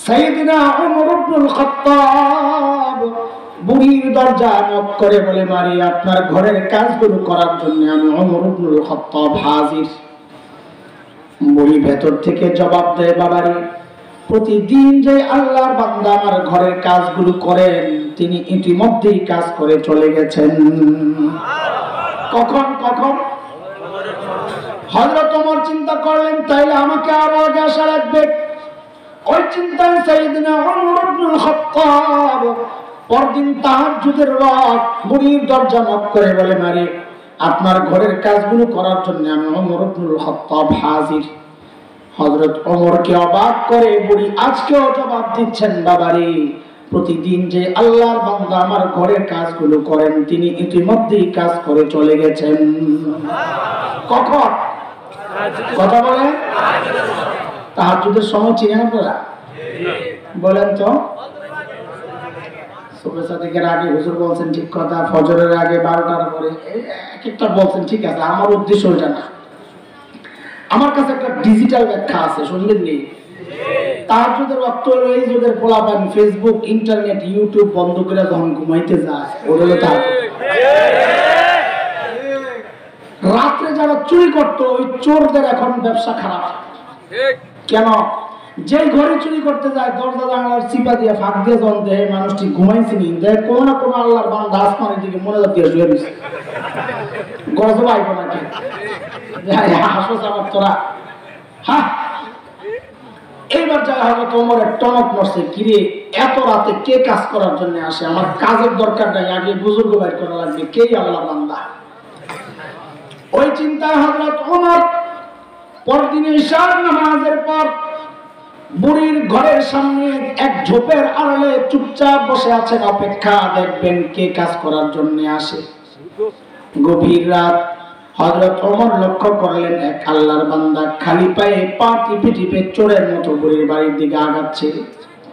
সাইয়েদনা ওমর ইবনুল খাত্তাব বুড়ির দরজা নক করে বলে, মারি আপনার ঘরের কাজগুলো করার জন্য আমি ওমর ইবনুল খাত্তাব হাজির। বুড়ি ভেতর থেকে জবাব দেয়, বাবারে প্রতিদিন যে আল্লাহর বান্দা আমার ঘরের কাজগুলো করেন তিনি ইতিমধ্যেই কাজ করে চলে গেছেন। কখন? হযরত ওমর চিন্তা করলেন তাইলে আমাকে আরো আগে আসা লাগবে। ওই চিন্তায় সাইয়েদনা ওমর ইবনুল খাত্তাব পরদিন তাহাজ্জুদের রাত বুড়ির দরজা নক করে বলে, মারে আপনার ঘরের কাজগুলো করার জন্য আমি ওমর ইবনুল খাত্তাব হাজির। হযরত ওমরকে অবাক করে বুড়ি আজকেও জবাব দিচ্ছেন, বাবারে প্রতিদিন যে আল্লাহর বান্দা আমার ঘরের কাজগুলো করেন তিনি ইতিমধ্যেই কাজ করে চলে গেছেন। কখন? কথা বলেন। তাহাজ্জুদের সময় চিনেন আপনারা? বলেন তো। সুবহ সাদিকের আগে হুজুর বলছেন ঠিক কথা, ফজরের আগে 12টার পরে, এক একটা বলছেন ঠিক আছে। আমার উদ্দেশ্য ওইটা না, আমার কাছে একটা ডিজিটাল ব্যাখ্যা আছে, শুনলেন নি? তাহাজ্জুদের ওয়াক্ত হলো এই যুগের পোলাপান ফেসবুক, ইন্টারনেট, ইউটিউব বন্ধ করে যখন ঘুমাইতে যায়, ওটা হলো তাহাজ্জুদ। রাত্রে যারা চুরি করতো ওই চোরদের এখন ব্যবসা খারাপ। কেন? যে ঘরে চুরি করতে যায় দরজা জানালার চিপা দিয়ে ফাঁক দিয়ে যখন দেয় মানুষটি ঘুমাইছে নি, দেয় কোনো না কোনো আল্লাহর বান্দা আসমানের দিকে মনে দিয়ে শুয়ে রয়েছে। গজব আইব নাকি? হাসো আমার তোরা, হ্যাঁ। এইবার যা হযরত ওমরের টনক মরছে, কিরে এত রাতে কে কাজ করার জন্য আসে? আমার কাজের দরকার নাই, আগে বুজুর্গ বাইর করা লাগবে, কে আল্লাহ বান্দা। ওই চিন্তায় হযরত ওমর পরদিনে ইশার নামাজের পর বুড়ির ঘরের সামনে এক ঝোপের আড়ালে চুপচাপ বসে আছেন, অপেক্ষা দেখবেন কে কাজ করার জন্য আসে। গভীর রাত, হযরত ওমর লক্ষ্য করলেন এক আল্লাহর বান্দা খালি পায়ে পা টিপে টিপে চোরের মতো বুড়ির বাড়ির দিকে আগাচ্ছে।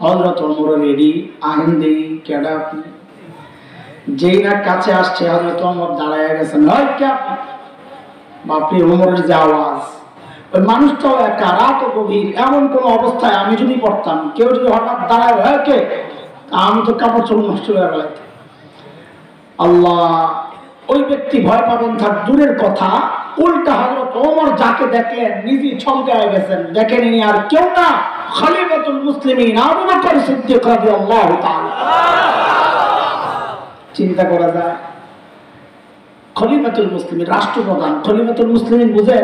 হযরত ওমর রেডি, আহেন দেই কেডা আপনি? যেই না কাছে আসছে হযরত ওমর দাঁড়ায় গেছেন। ওই কে আপনি? বাপরে, ওমরের যে আওয়াজ! ওই মানুষটাও একা, রাত গভীর, এমন কোন অবস্থায় আমি যদি পড়তাম, কেউ যদি হঠাৎ দাঁড়ায়, হয় কে? আমি তো কাপড় চোপড় নষ্ট করে ফেলাইতাম। আল্লাহ, ওই ব্যক্তি ভয় পাবেন থাক দূরের কথা, উল্টা হযরত ওমর যাকে দেখলেন নিজে ছলকায় গেছেন। দেখেন ইনি আর কেউ না, খলিফাতুল মুসলিমিন আবু বকর সিদ্দিক রাদিয়াল্লাহু তাআলা। চিন্তা করা যায়, খলিফাতুল মুসলিমিন, রাষ্ট্রপ্রধান। খলিফাতুল মুসলিমিন বুঝে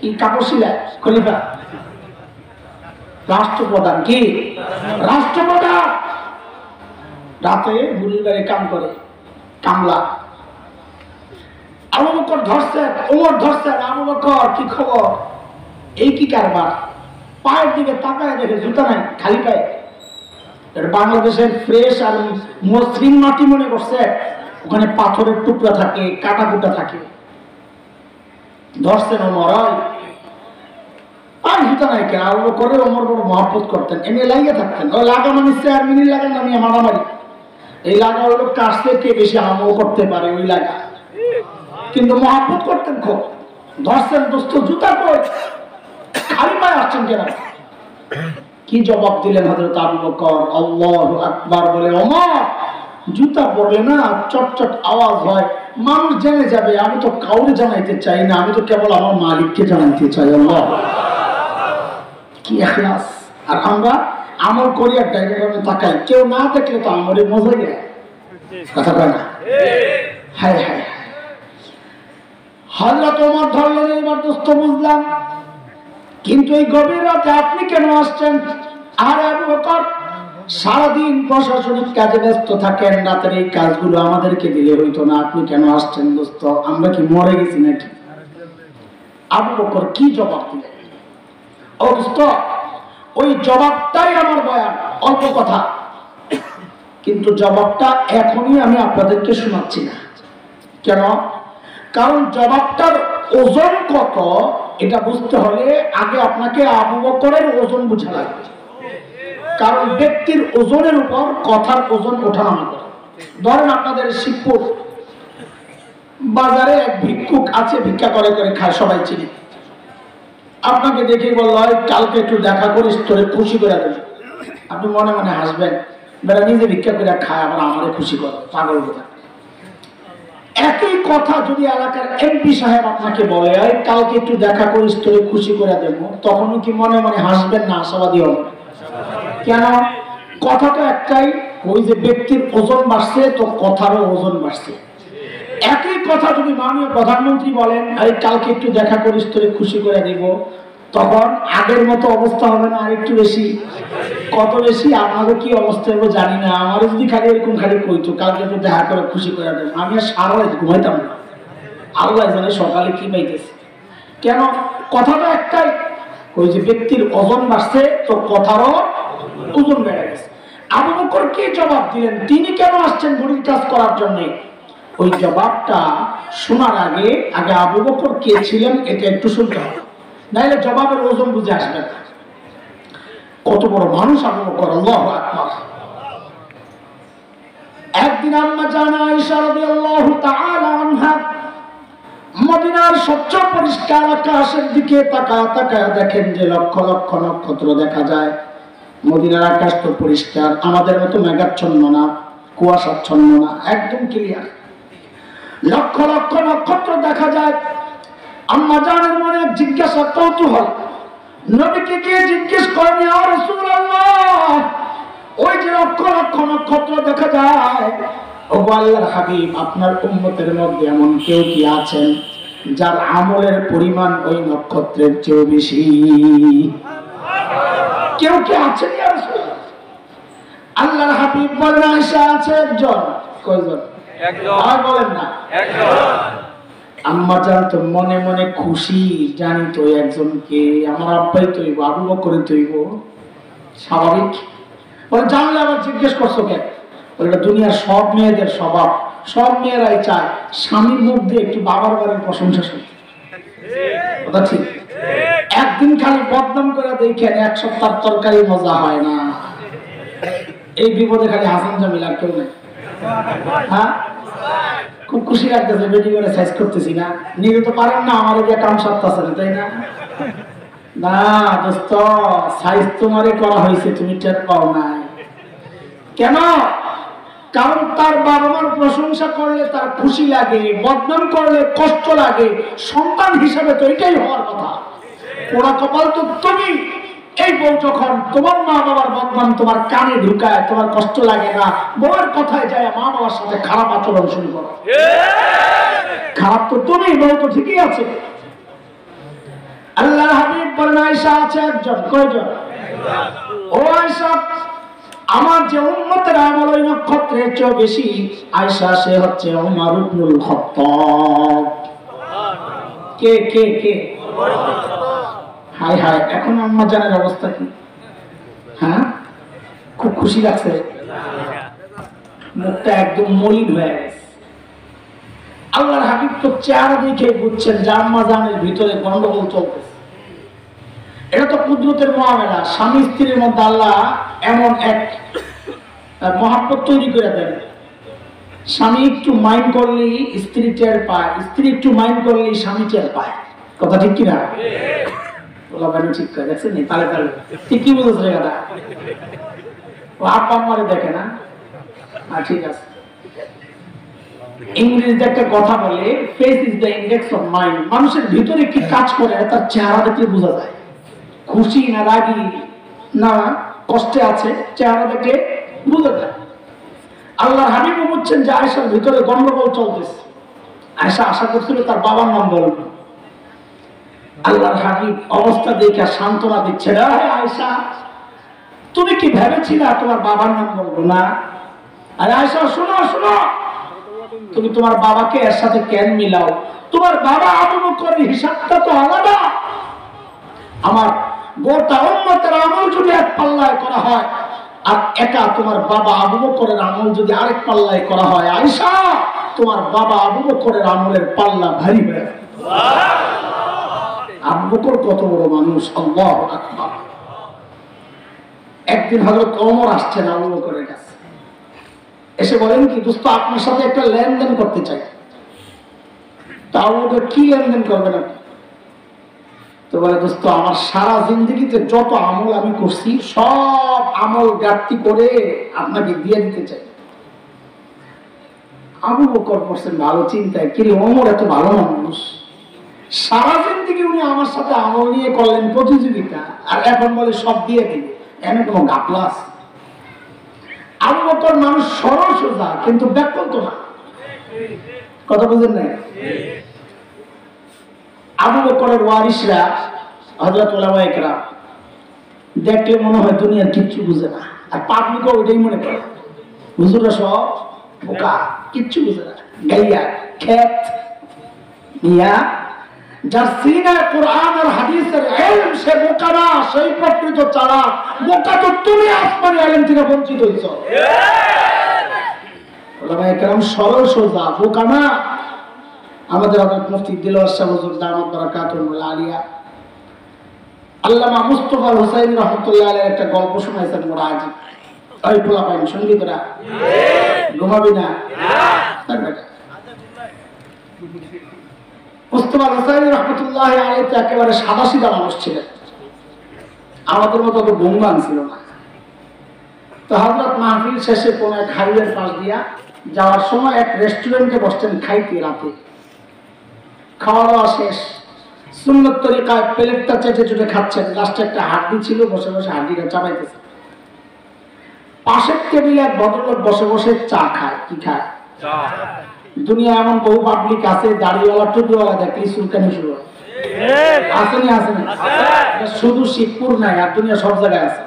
কি? কাপড় সিলায় খলিফা। রাষ্ট্রপ্রধান কি? রাষ্ট্রপ্রধান। রাতে বুড়ির বাড়ি কাম করে, কামলা। আবু বকর ধরছে, ওমর ধরছে, আবু বকর কি খবর? এই কি কারবার? পায়ের দিকে তাকায় দেখে জুতা নাই, খালি পায়ে। এটা বাংলাদেশের ফ্রেশ আর মসৃণ মাটি মনে করছে, ওখানে পাথরের টুকরা থাকে, কাটা কুটা থাকে। ধরছেন মরাই আর জুতা নাই কেন, আবু করে ওমর বড় মহব্বত করতেন, এমনি লাগিয়ে থাকতেন। ওই লাগা মানে 4 মিনিট লাগে না, আমি মারামারি। এই লাগা হলো কাছে কে বেশি আমল করতে পারে, ওই লাগা। কিন্তু মহব্বত করতেন খুব। ধরছেন দোস্ত জুতা কই, খালি পায়ে আসছেন কেন? কি জবাব দিলেন হযরত আবু বকর? আল্লাহু আকবার বলে, ওমর জুতা পরলে না চটচট আওয়াজ হয়, মানুষ জেনে যাবে। আমি তো কাউরে জানাইতে চাই না, আমি তো কেবল আমার মালিককে জানাইতে চাই। আল্লাহ, কি ইখলাস! আর আমরা আমল করি আর ডাইরেক্ট তাকাই, কেউ না দেখলে তো আমলে মজা যায়, কথা কয় না? হায় হায়, হযরত ওমর ধরলেন, এবার দোস্ত বুঝলাম, কিন্তু এই গভীর রাতে আপনি কেন আসছেন? আর আবু বকর সারাদিন প্রশাসনিক কাজে ব্যস্ত থাকেন, রাতের এই কাজগুলো আমাদেরকে দিলে হইতো না, আপনি কেন আসছেন দোস্ত? আমরা কি মরে গেছি নাকি? আবু বকর কি জবাব দিলেন? ও দোস্ত, ওই জবাবটাই আমার বয়ান, অল্প কথা, কিন্তু জবাবটা এখনই আমি আপনাদেরকে শোনাচ্ছি না। কেন? কারণ জবাবটার ওজন কত এটা বুঝতে হলে আগে আপনাকে আবু বকরের ওজন বুঝা লাগবে। কারণ ব্যক্তির ওজনের উপর কথার ওজন ওঠানামা করে। ধরেন আপনাদের শিবপুর বাজারে এক ভিক্ষুক আছে, ভিক্ষা করে করে খায়, সবাই চিনি। আপনাকে দেখে বলল, কালকে একটু দেখা করিস, তোরে খুশি করে দেবে। আপনি মনে মনে হাসবেন, বেড়া নিজে ভিক্ষা করে খায়, আবার আমারে খুশি করে, পাগল কথা। একই কথা যদি এলাকার এমপি সাহেব আপনাকে বলে, কালকে একটু দেখা করিস, তোরে খুশি করে দেবো, তখনও কি মনে মনে হাসবেন না আশাবাদী হবে? কেন? কথা তো একটাই, ওই যে ব্যক্তির ওজন বাড়ছে, তো কথারও ওজন বাড়ছে। একই কথা যদি মাননীয় প্রধানমন্ত্রী বলেন, কালকে একটু দেখা করিস, তোরে খুশি করে দিব, তখন আগের মতো অবস্থা হবে না, আর একটু বেশি? কত বেশি? আপনারও কি অবস্থা হবে জানি না। আমারও যদি খালি এরকম খালি কইতো, কালকে একটু দেখা করে খুশি করে দেবো, আমি আর সারা রাত ঘুমাইতাম না। আল্লাহ জানে সকালে কি পাইতেছে। কেন? কথাটা একটাই, ওই যে ব্যক্তির ওজন বাড়ছে, তো কথারও ওজন বেড়ে গেছে। আবু বকর কি জবাব দিলেন? তিনি কেন আসছেন গরিব কাজ করার জন্য? ওই জবাবটা শোনার আগে আগে আবু বকর কে ছিলেন এটা একটু শুনতে হবে, নাইলে জবাবের ওজন বুঝে আসবে না। কত বড় মানুষ আবু বকর! আল্লাহু আকবার। একদিন আম্মা জান আয়েশা রাদিয়াল্লাহু তাআলা আনহা মদিনার স্বচ্ছ পরিষ্কার আকাশের দিকে তাকায়া দেখেন যে লক্ষ লক্ষ নক্ষত্র দেখা যায়। মদিনার আকাশ তো পরিষ্কার, আমাদের মতো মেঘাচ্ছন্ন না, কুয়াশাচ্ছন্ন না, একদম ক্লিয়ার। লক্ষ লক্ষ নক্ষত্র দেখা যায়। আম্মা জানের মনে জিজ্ঞাসা, কৌতূহল। নবীকে গিয়ে জিজ্ঞেস করেন, ইয়া রাসূলুল্লাহ, ওই যে লক্ষ লক্ষ নক্ষত্র দেখা যায়, ও আল্লাহর হাবিব, আপনার উম্মতের মধ্যে এমন কেউ কি আছেন যার আমলের পরিমাণ ওই নক্ষত্রের চেয়ে বেশি? কেউ কি আছেন ইয়া রাসূলুল্লাহ? আল্লাহর হাবিব বলেন, আয়েশা আছে একজন। কয়জন? একজন। আর বলেন না, একজন। আম্মা জান তো মনে মনে খুশি, জানি তো একজনকে, আমার আব্বাই তৈব, আবু বকর তৈব, স্বাভাবিক। বলে, জানলে আবার জিজ্ঞেস করছো কেন? বলে, দুনিয়ার সব মেয়েদের স্বভাব, সব মেয়েরাই চায় স্বামীর মুখ দিয়ে একটু বাবার বাড়ির প্রশংসা শুনতে। কথা ঠিক? একদিন খালি বদনাম করে দেখেন, এক সপ্তাহ তরকারি মজা হয় না। এই বিপদে খালি হাসান জামিল, আর কেউ নেই। হ্যাঁ, খুব খুশি লাগতেছে, বেটি করে সাইজ করতেছি না, নিজে তো পারেন না, আমার দিয়ে কাম সারতেছে না, তাই না? না দোস্ত, সাইজ তোমারে করা হয়েছে, তুমি টের পাও নাই। কেন? কারণ তার বাবা মার প্রশংসা করলে তার খুশি লাগে, বদনাম করলে কষ্ট লাগে। সন্তান হিসেবে তো এটাই হওয়ার কথা। পোড়া কপাল তো তুমি। এই বউ যখন তোমার মা বাবার বদনাম তোমার কানে ঢুকায়, তোমার কষ্ট লাগে না? বউয়ের কথায় যায় মা বাবার সাথে খারাপ আচরণ শুরু করো। খারাপ তো তুমি, বউ তো ঠিকই আছে। আল্লাহর হাবিব বলেন, আয়েশা আছে একজন। কয়জন? ও আয়েশা, আমার যে উম্মতের আমল ওই নক্ষত্রের চেয়ে বেশি, আয়েশা সে হচ্ছে ওমর ইবনুল খাত্তাব। কে কে কে? হায় হায়, এখন আম্মা জানের অবস্থা কি? হ্যাঁ, খুব খুশি লাগছে, মুখটা একদম মলিন হয়ে গেছে। আল্লাহর হাবিব তো চেহারা দেখে বুঝছেন যে আম্মা জানের ভিতরে গন্ডগোল চলতেছে। এটা তো কুদরতের মুআমালা, স্বামী স্ত্রীর মধ্যে আল্লাহ এমন এক মহাব্বত তৈরি করে দেন, স্বামী একটু মাইন্ড করলেই স্ত্রী টের পায়, স্ত্রী একটু মাইন্ড করলেই স্বামী টের পায়। কথা ঠিক কিনা? বলা কেন ঠিক করে দেখছেন? তালে তালে ঠিক কি বুঝেছে কথা? ও আপা আম্মারে দেখে না? ঠিক আছে। ইংরেজিতে একটা কথা বলে, face is the index of mind. মানুষের ভিতরে কি কাজ করে তার চেহারা দেখে বোঝা যায়, খুশি না রাগী না কষ্টে আছে, চেহারা দেখে বোঝা যায়। আল্লাহর হাবিব বলছেন যে আয়েশার ভিতরে গন্ডগোল চলতেছে। আয়েশা আশা করছিল তার বাবার নাম বলবে। আল্লাহর হাবিব অবস্থা দেখে সান্ত্বনা দিচ্ছে, আয়েশা তুমি কি ভেবেছিলা তোমার বাবার নাম বলবো না? আরে আয়েশা শোনো শোনো, তুমি তোমার বাবাকে এর সাথে কেন মিলাও? তোমার বাবা আবু বকরের হিসাবটা তো আলাদা। আমার গোটা উম্মতের আমল যদি এক পাল্লায় করা হয়, আর একা তোমার বাবা আবু বকরের আমল যদি আরেক পাল্লায় করা হয়, আয়েশা তোমার বাবা আবু বকরের আমলের পাল্লা ভারী হয়ে যাবে। আবু বকর কত বড় মানুষ, আল্লাহু আকবার। একদিন হযরত ওমর আসছেন আবু বকরের কাছে, এসে বলেন কি দোস্ত আপনার সাথে একটা লেনদেন করতে চাই। তাও কি লেনদেন করবেন আপনি? তো বলে দোস্ত আমার সারা জিন্দগিতে যত আমল আমি করছি সব আমল ঘাটতি করে আপনাকে দিয়ে দিতে চাই। আবু বকর পড়ছেন ভালো চিন্তায়, কিরে ওমর এত ভালো মানুষ, সারা জিন্দগি উনি আমার সাথে আমল নিয়ে করলেন প্রতিযোগিতা, আর এখন বলে সব দিয়ে দিবে, এমন কোনো গাপলা আছে? আবু বকর মানুষ সরল সোজা কিন্তু ব্যাকল তো না। কথা বুঝেন না? আবু বকরের ওয়ারিসরা হযরত উলামায়ে কেরাম দেখলে মনে হয় দুনিয়ার কিচ্ছু বুঝে না, আর পাবলিকও ওইটাই মনে করে হুজুররা সব বোকা, কিচ্ছু বুঝে না, গাইয়া খেত মিয়া। যার সিনায় কোরআন আর হাদিসের ইলম সে বোকা না, সেই প্রকৃত চালাক। বোকা তো তুমি আসমানি ইলম থেকে বঞ্চিত হইছ। উলামায়ে কেরাম সরল সোজা, বোকা না। আমাদের হযরত মুফতি দিলওয়ার শাহ হুজুর দামাত বারাকাতুহুল আলিয়া আল্লামা মুস্তাফা হুসাইন রাহমাতুল্লাহ আলাইহি একটা গল্প শোনাইছেন মোরা আজ। ওই পোলা পাইন শুনবি তোরা? ঘুমাবি না? মুস্তাফা হুসাইন রাহমাতুল্লাহ আলাইহি তো একেবারে সাদাসিধা মানুষ ছিলেন, আমাদের মতো তো গুমবান ছিল না। তো হযরত মাহফিল শেষে কোন এক হাইওয়ের পাশ দিয়া যাওয়ার সময় এক রেস্টুরেন্টে বসতেন খাইতে। রাতে খাওয়া দাওয়া শেষ, সুন্নত তরিকায় প্লেটটা চেটে চুটে খাচ্ছেন, লাস্টে একটা হাড্ডি ছিল, বসে বসে হাড্ডিটা চাবাইতেছে। পাশের টেবিলে এক ভদ্রলোক বসে বসে চা খায়। কি খায়? দুনিয়া এমন বহু পাবলিক আছে দাড়িওয়ালা টুপিওয়ালা দেখলি চুলকানি শুরু হয়, আসেনি? আসেনি? শুধু শিবপুর নাই, আর দুনিয়া সব জায়গায় আছে।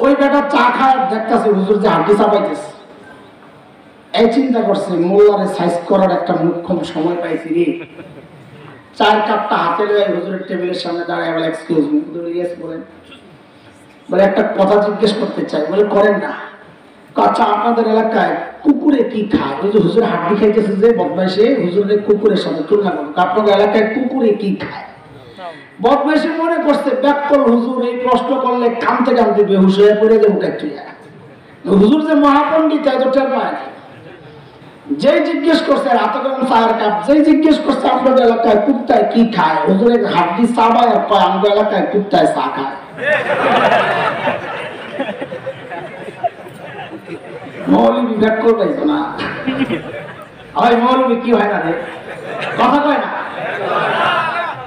ওই বেটা চা খায়, দেখতেছে হুজুর যে হাড্ডি চাবাইতেছে। এই চিন্তা করছে মোল্লারে সাইজ করার একটা মুখ্যম সময় পাইছি রে। চায়ের কাপটা হাতে লয়ে হুজুরের টেবিলের সামনে দাঁড়ায় বলে এক্সকিউজ মি। হুজুর ইয়েস বলেন। বলে একটা কথা জিজ্ঞেস করতে চাই। বলে করেন না। আচ্ছা আপনাদের এলাকায় কুকুরে কি খায়? ওই যে হুজুর হাড্ডি খাইতেছে যে বদমাইশে, হুজুরের কুকুরের সাথে তুলনা করুন, আপনাদের এলাকায় কুকুরে কি খায়? বদমাইশে মনে করছে ব্যাকল হুজুর এই প্রশ্ন করলে কানতে কানতে বেহুশ হয়ে পড়ে যাবো কাটিয়া। হুজুর যে মহাপণ্ডিত তাই তো টের পায়। যেই জিজ্ঞেস করছে হাতে করে চায়ের কাপ, যেই জিজ্ঞেস করছে আপনাদের এলাকায় কুত্তায় কি খায়, হুজুরের হাড্ডি চাবায় আর কয় আমাদের এলাকায় কুত্তায় চা খায়। মৌলবি ব্যাকল পাইছো না? হয় মৌলবি কি হয় না রে? কথা কয় না?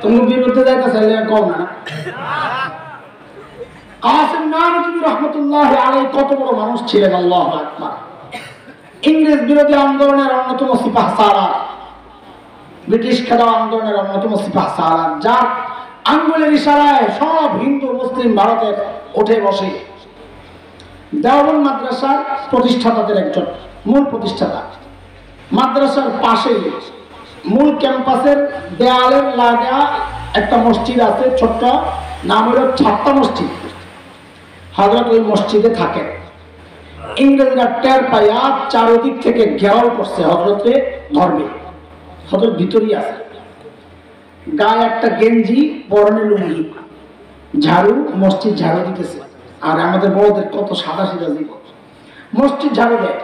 তুমি বিরুদ্ধে যাইতে চাইলে কম না। কাসিম নানভী রাহমাতুল্লাহি আলাইহি কত বড় মানুষ ছিলেন, আল্লাহু আকবার। ইংরেজ বিরোধী আন্দোলনের অন্যতম সিপাহসালার, ব্রিটিশ খেদাও আন্দোলনের অন্যতম সিপাহসালার, যার আঙ্গুলের ইশারায় সব হিন্দু মুসলিম ভারতের উঠে বসে। দেওবন্দ মাদ্রাসার প্রতিষ্ঠাতাদের একজন, মূল প্রতিষ্ঠাতা। মাদ্রাসার পাশে মূল ক্যাম্পাসের দেয়ালের লাগা একটা মসজিদ আছে ছোট্ট, নাম হলো ছাত্তা মসজিদ। হযরত ওই মসজিদে থাকেন। ইংরেজরা টের পাইয়া চারদিক থেকে ঘেরাও করছে, হযরতে ধর্মে। হযরত ভিতরেই আছে, গায়ে একটা গেঞ্জি, পরনে লুঙ্গি, ঝাড়ু, মসজিদ ঝাড়ু দিতেছে। আর আমাদের বড়দের কত সাদা সিধা জীবন, মসজিদ ঝাড়ু দেয়।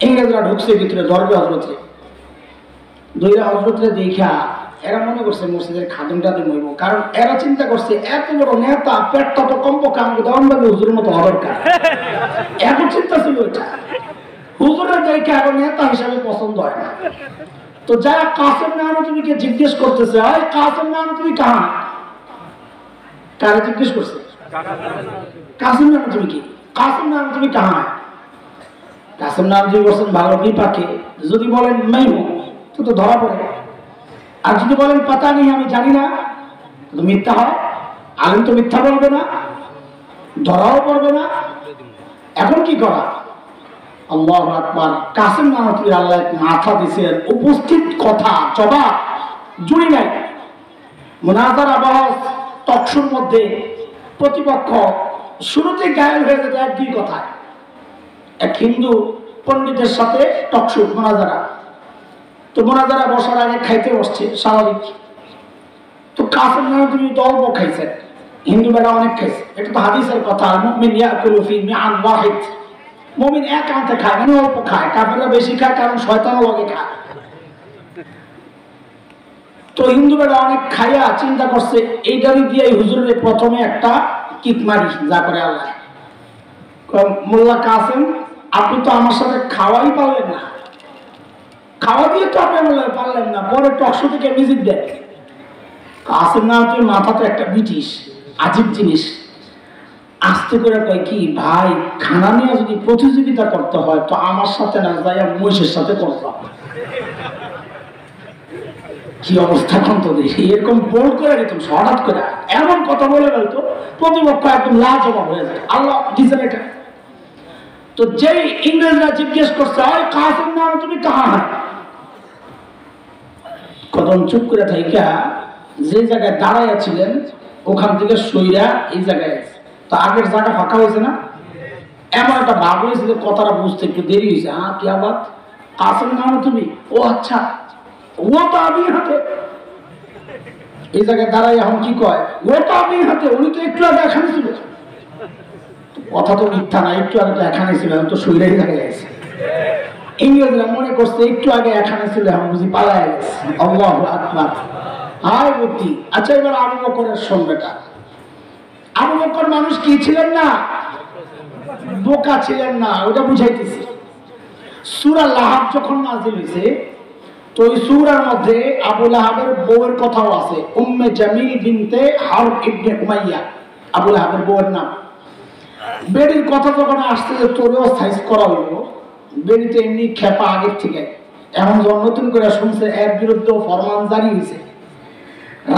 ইংরেজরা ঢুকছে ভিতরে, ধরবে হযরতে, দুইরা হযরতরে দেখা এরা মনে করছে মসজিদের খাদিমটাতে মইব, কারণ এরা চিন্তা করছে এত বড় নেতা, পেটটা তো কমপক্ষে আমাকে দেওয়ানবাবু হুজুরের মতো হওয়ার দরকার। এত চিন্তা ছিল এটা, হুজুরের দেখে আরো নেতা হিসাবে পছন্দ হয় না। তো যারা কাসেম নাম তুমিকে জিজ্ঞেস করতেছে, হয় কাসেম নাম তুমি কাহা, কারে জিজ্ঞেস করছে? কাসেম নাম তুমি কি, কাসেম নাম তুমি কাহা? কাসেম নাম তুমি বলছেন ভালো বিপাকে, যদি বলেন মেই হো তো ধরা পড়ে, আর যদি বলেন পাতা নেই আমি জানি না তো মিথ্যা হয়। আলেম তো মিথ্যা বলবে না, ধরাও পড়বে না। এখন কি করা? আল্লাহু আকবার। কাসেম নামে আল্লাহ মাথা দিয়েছেন, উপস্থিত কথা জবাব জুড়ি নাই। মুনাজারা বহস টকশোর মধ্যে প্রতিপক্ষ শুরুতে গায়েল হয়ে যেত এক দুই কথায়। এক হিন্দু পণ্ডিতের সাথে টকশো মোনাজারা, তো মোনাজারা বসার আগে খাইতে বসছে স্বাভাবিক। তো কাসেম নামে তুমি অল্প খাইছেন, হিন্দু বেড়া অনেক খাইছে, এটা তো হাদিসের কথা। মুমিন ইয়াকুলু ফি মিআন ওয়াহিদ, মুমিন এক আনতে খায় মানে অল্প খায়, কাফেররা বেশি খায় কারণ শয়তানও লগে খায়। তো হিন্দু বেড়া অনেক খাইয়া চিন্তা করছে এইটারই দিয়ে হুজুরের প্রথমে একটা কিক মারি, যা করে আল্লাহ। মোল্লা কাসেম আপনি তো আমার সাথে খাওয়াই পারলেন না, খাওয়া দিয়ে তো আপনি পারলেন না, পরে টকশো থেকে মিউজিক দেন। কাসেম না তুই মাথা তো একটা ব্রিটিশ, আজীব জিনিস। আস্তে করে কয় কি ভাই, খানা নিয়ে যদি প্রতিযোগিতা করতে হয় তো আমার সাথে না যাইয়া মহিষের সাথে করতাম। কি অবস্থা কোন তো দেখি, এরকম বোল্ড করে দিতাম হঠাৎ করে, এমন কথা বলে বলতো প্রতিপক্ষ একদম লাজবাব হয়ে যায়। আল্লাহ দিচ্ছেন এটা। তো যেই ইংরেজরা জিজ্ঞেস করছে ওই কাসেম নাম তুমি কাহা হয়, কদম চুপ করে থাইকা যে জায়গায় দাঁড়াইয়া ছিলেন ওখান থেকে সইরা এই জায়গায়, তো আগের জায়গা ফাঁকা হয়েছে না, এমন একটা ভাব হয়েছিল কথাটা বুঝতে একটু দেরি হয়েছে। হ্যাঁ কি আবার কাসেম নাম তুমি, ও আচ্ছা ও তো আমি হাতে, এই জায়গায় দাঁড়াই এখন কি কয় ও তো আমি হাতে, উনি তো একটু আগে এখানে ছিল। কথা তো মিথ্যা না, একটু আগে তো এখানে ছিল, এখন তো সইরাই জায়গায় আছে। ইংরেজরা মনে করছে একটু আগে এখানে ছিল, এখন বুঝি পালায় গেছে। আল্লাহু আকবার। হায় বুদ্ধি। আচ্ছা এবার আবু বকরের সঙ্গেটা, আবু বকর মানুষ কি ছিলেন না, বোকা ছিলেন না, ওটা বুঝাইতেছি। সূরা লাহাব যখন নাযিল হয়েছে তো ওই সূরার মধ্যে আবু লাহাবের বউয়ের কথাও আছে, উম্মে জামিল বিনতে হারব ইবনে উমাইয়া, আবু লাহাবের বউয়ের নাম। বেড়ির কথা যখন আসছে যে তোরেও সাইজ করা হইলো, বেড়িতে এমনি খেপা আগের থেকে, এমন যখন নতুন করে শুনছে এর বিরুদ্ধে ফরমান জারি হয়েছে,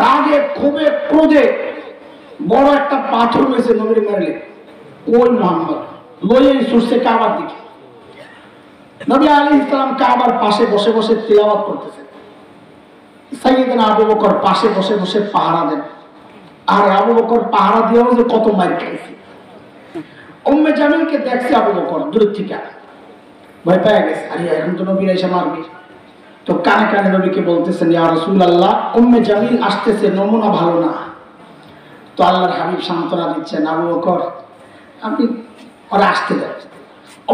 রাগে ক্ষোভে ক্রোধে বড় একটা পাথর হয়েছে নবীর মারলে, ওই মোহাম্মদ লইয়ে ছুটছে কাবার দিকে। নবী আলাইহিস সালাম কাবার পাশে বসে বসে তিলাওয়াত করতেছেন, সাইয়েদনা আবু বকর পাশে বসে বসে পাহারা দেন। আর আবু বকর পাহারা দিয়েও যে কত মার খাইছে। উম্মে জামিলকে দেখছে আবু বকর দূর থেকে, ভয় পেয়ে গেছে, আরে এখন তো নবীর এসে মারবে। তো কানে কানে নবীকে বলতেছেন ইয়া রাসূলুল্লাহ, উম্মে জামিল আসতেছে, নমুনা ভালো না। তো আল্লাহর হাবিব সান্ত্বনা দিচ্ছেন, আবু বকর আপনি ওরা আসতে দেন,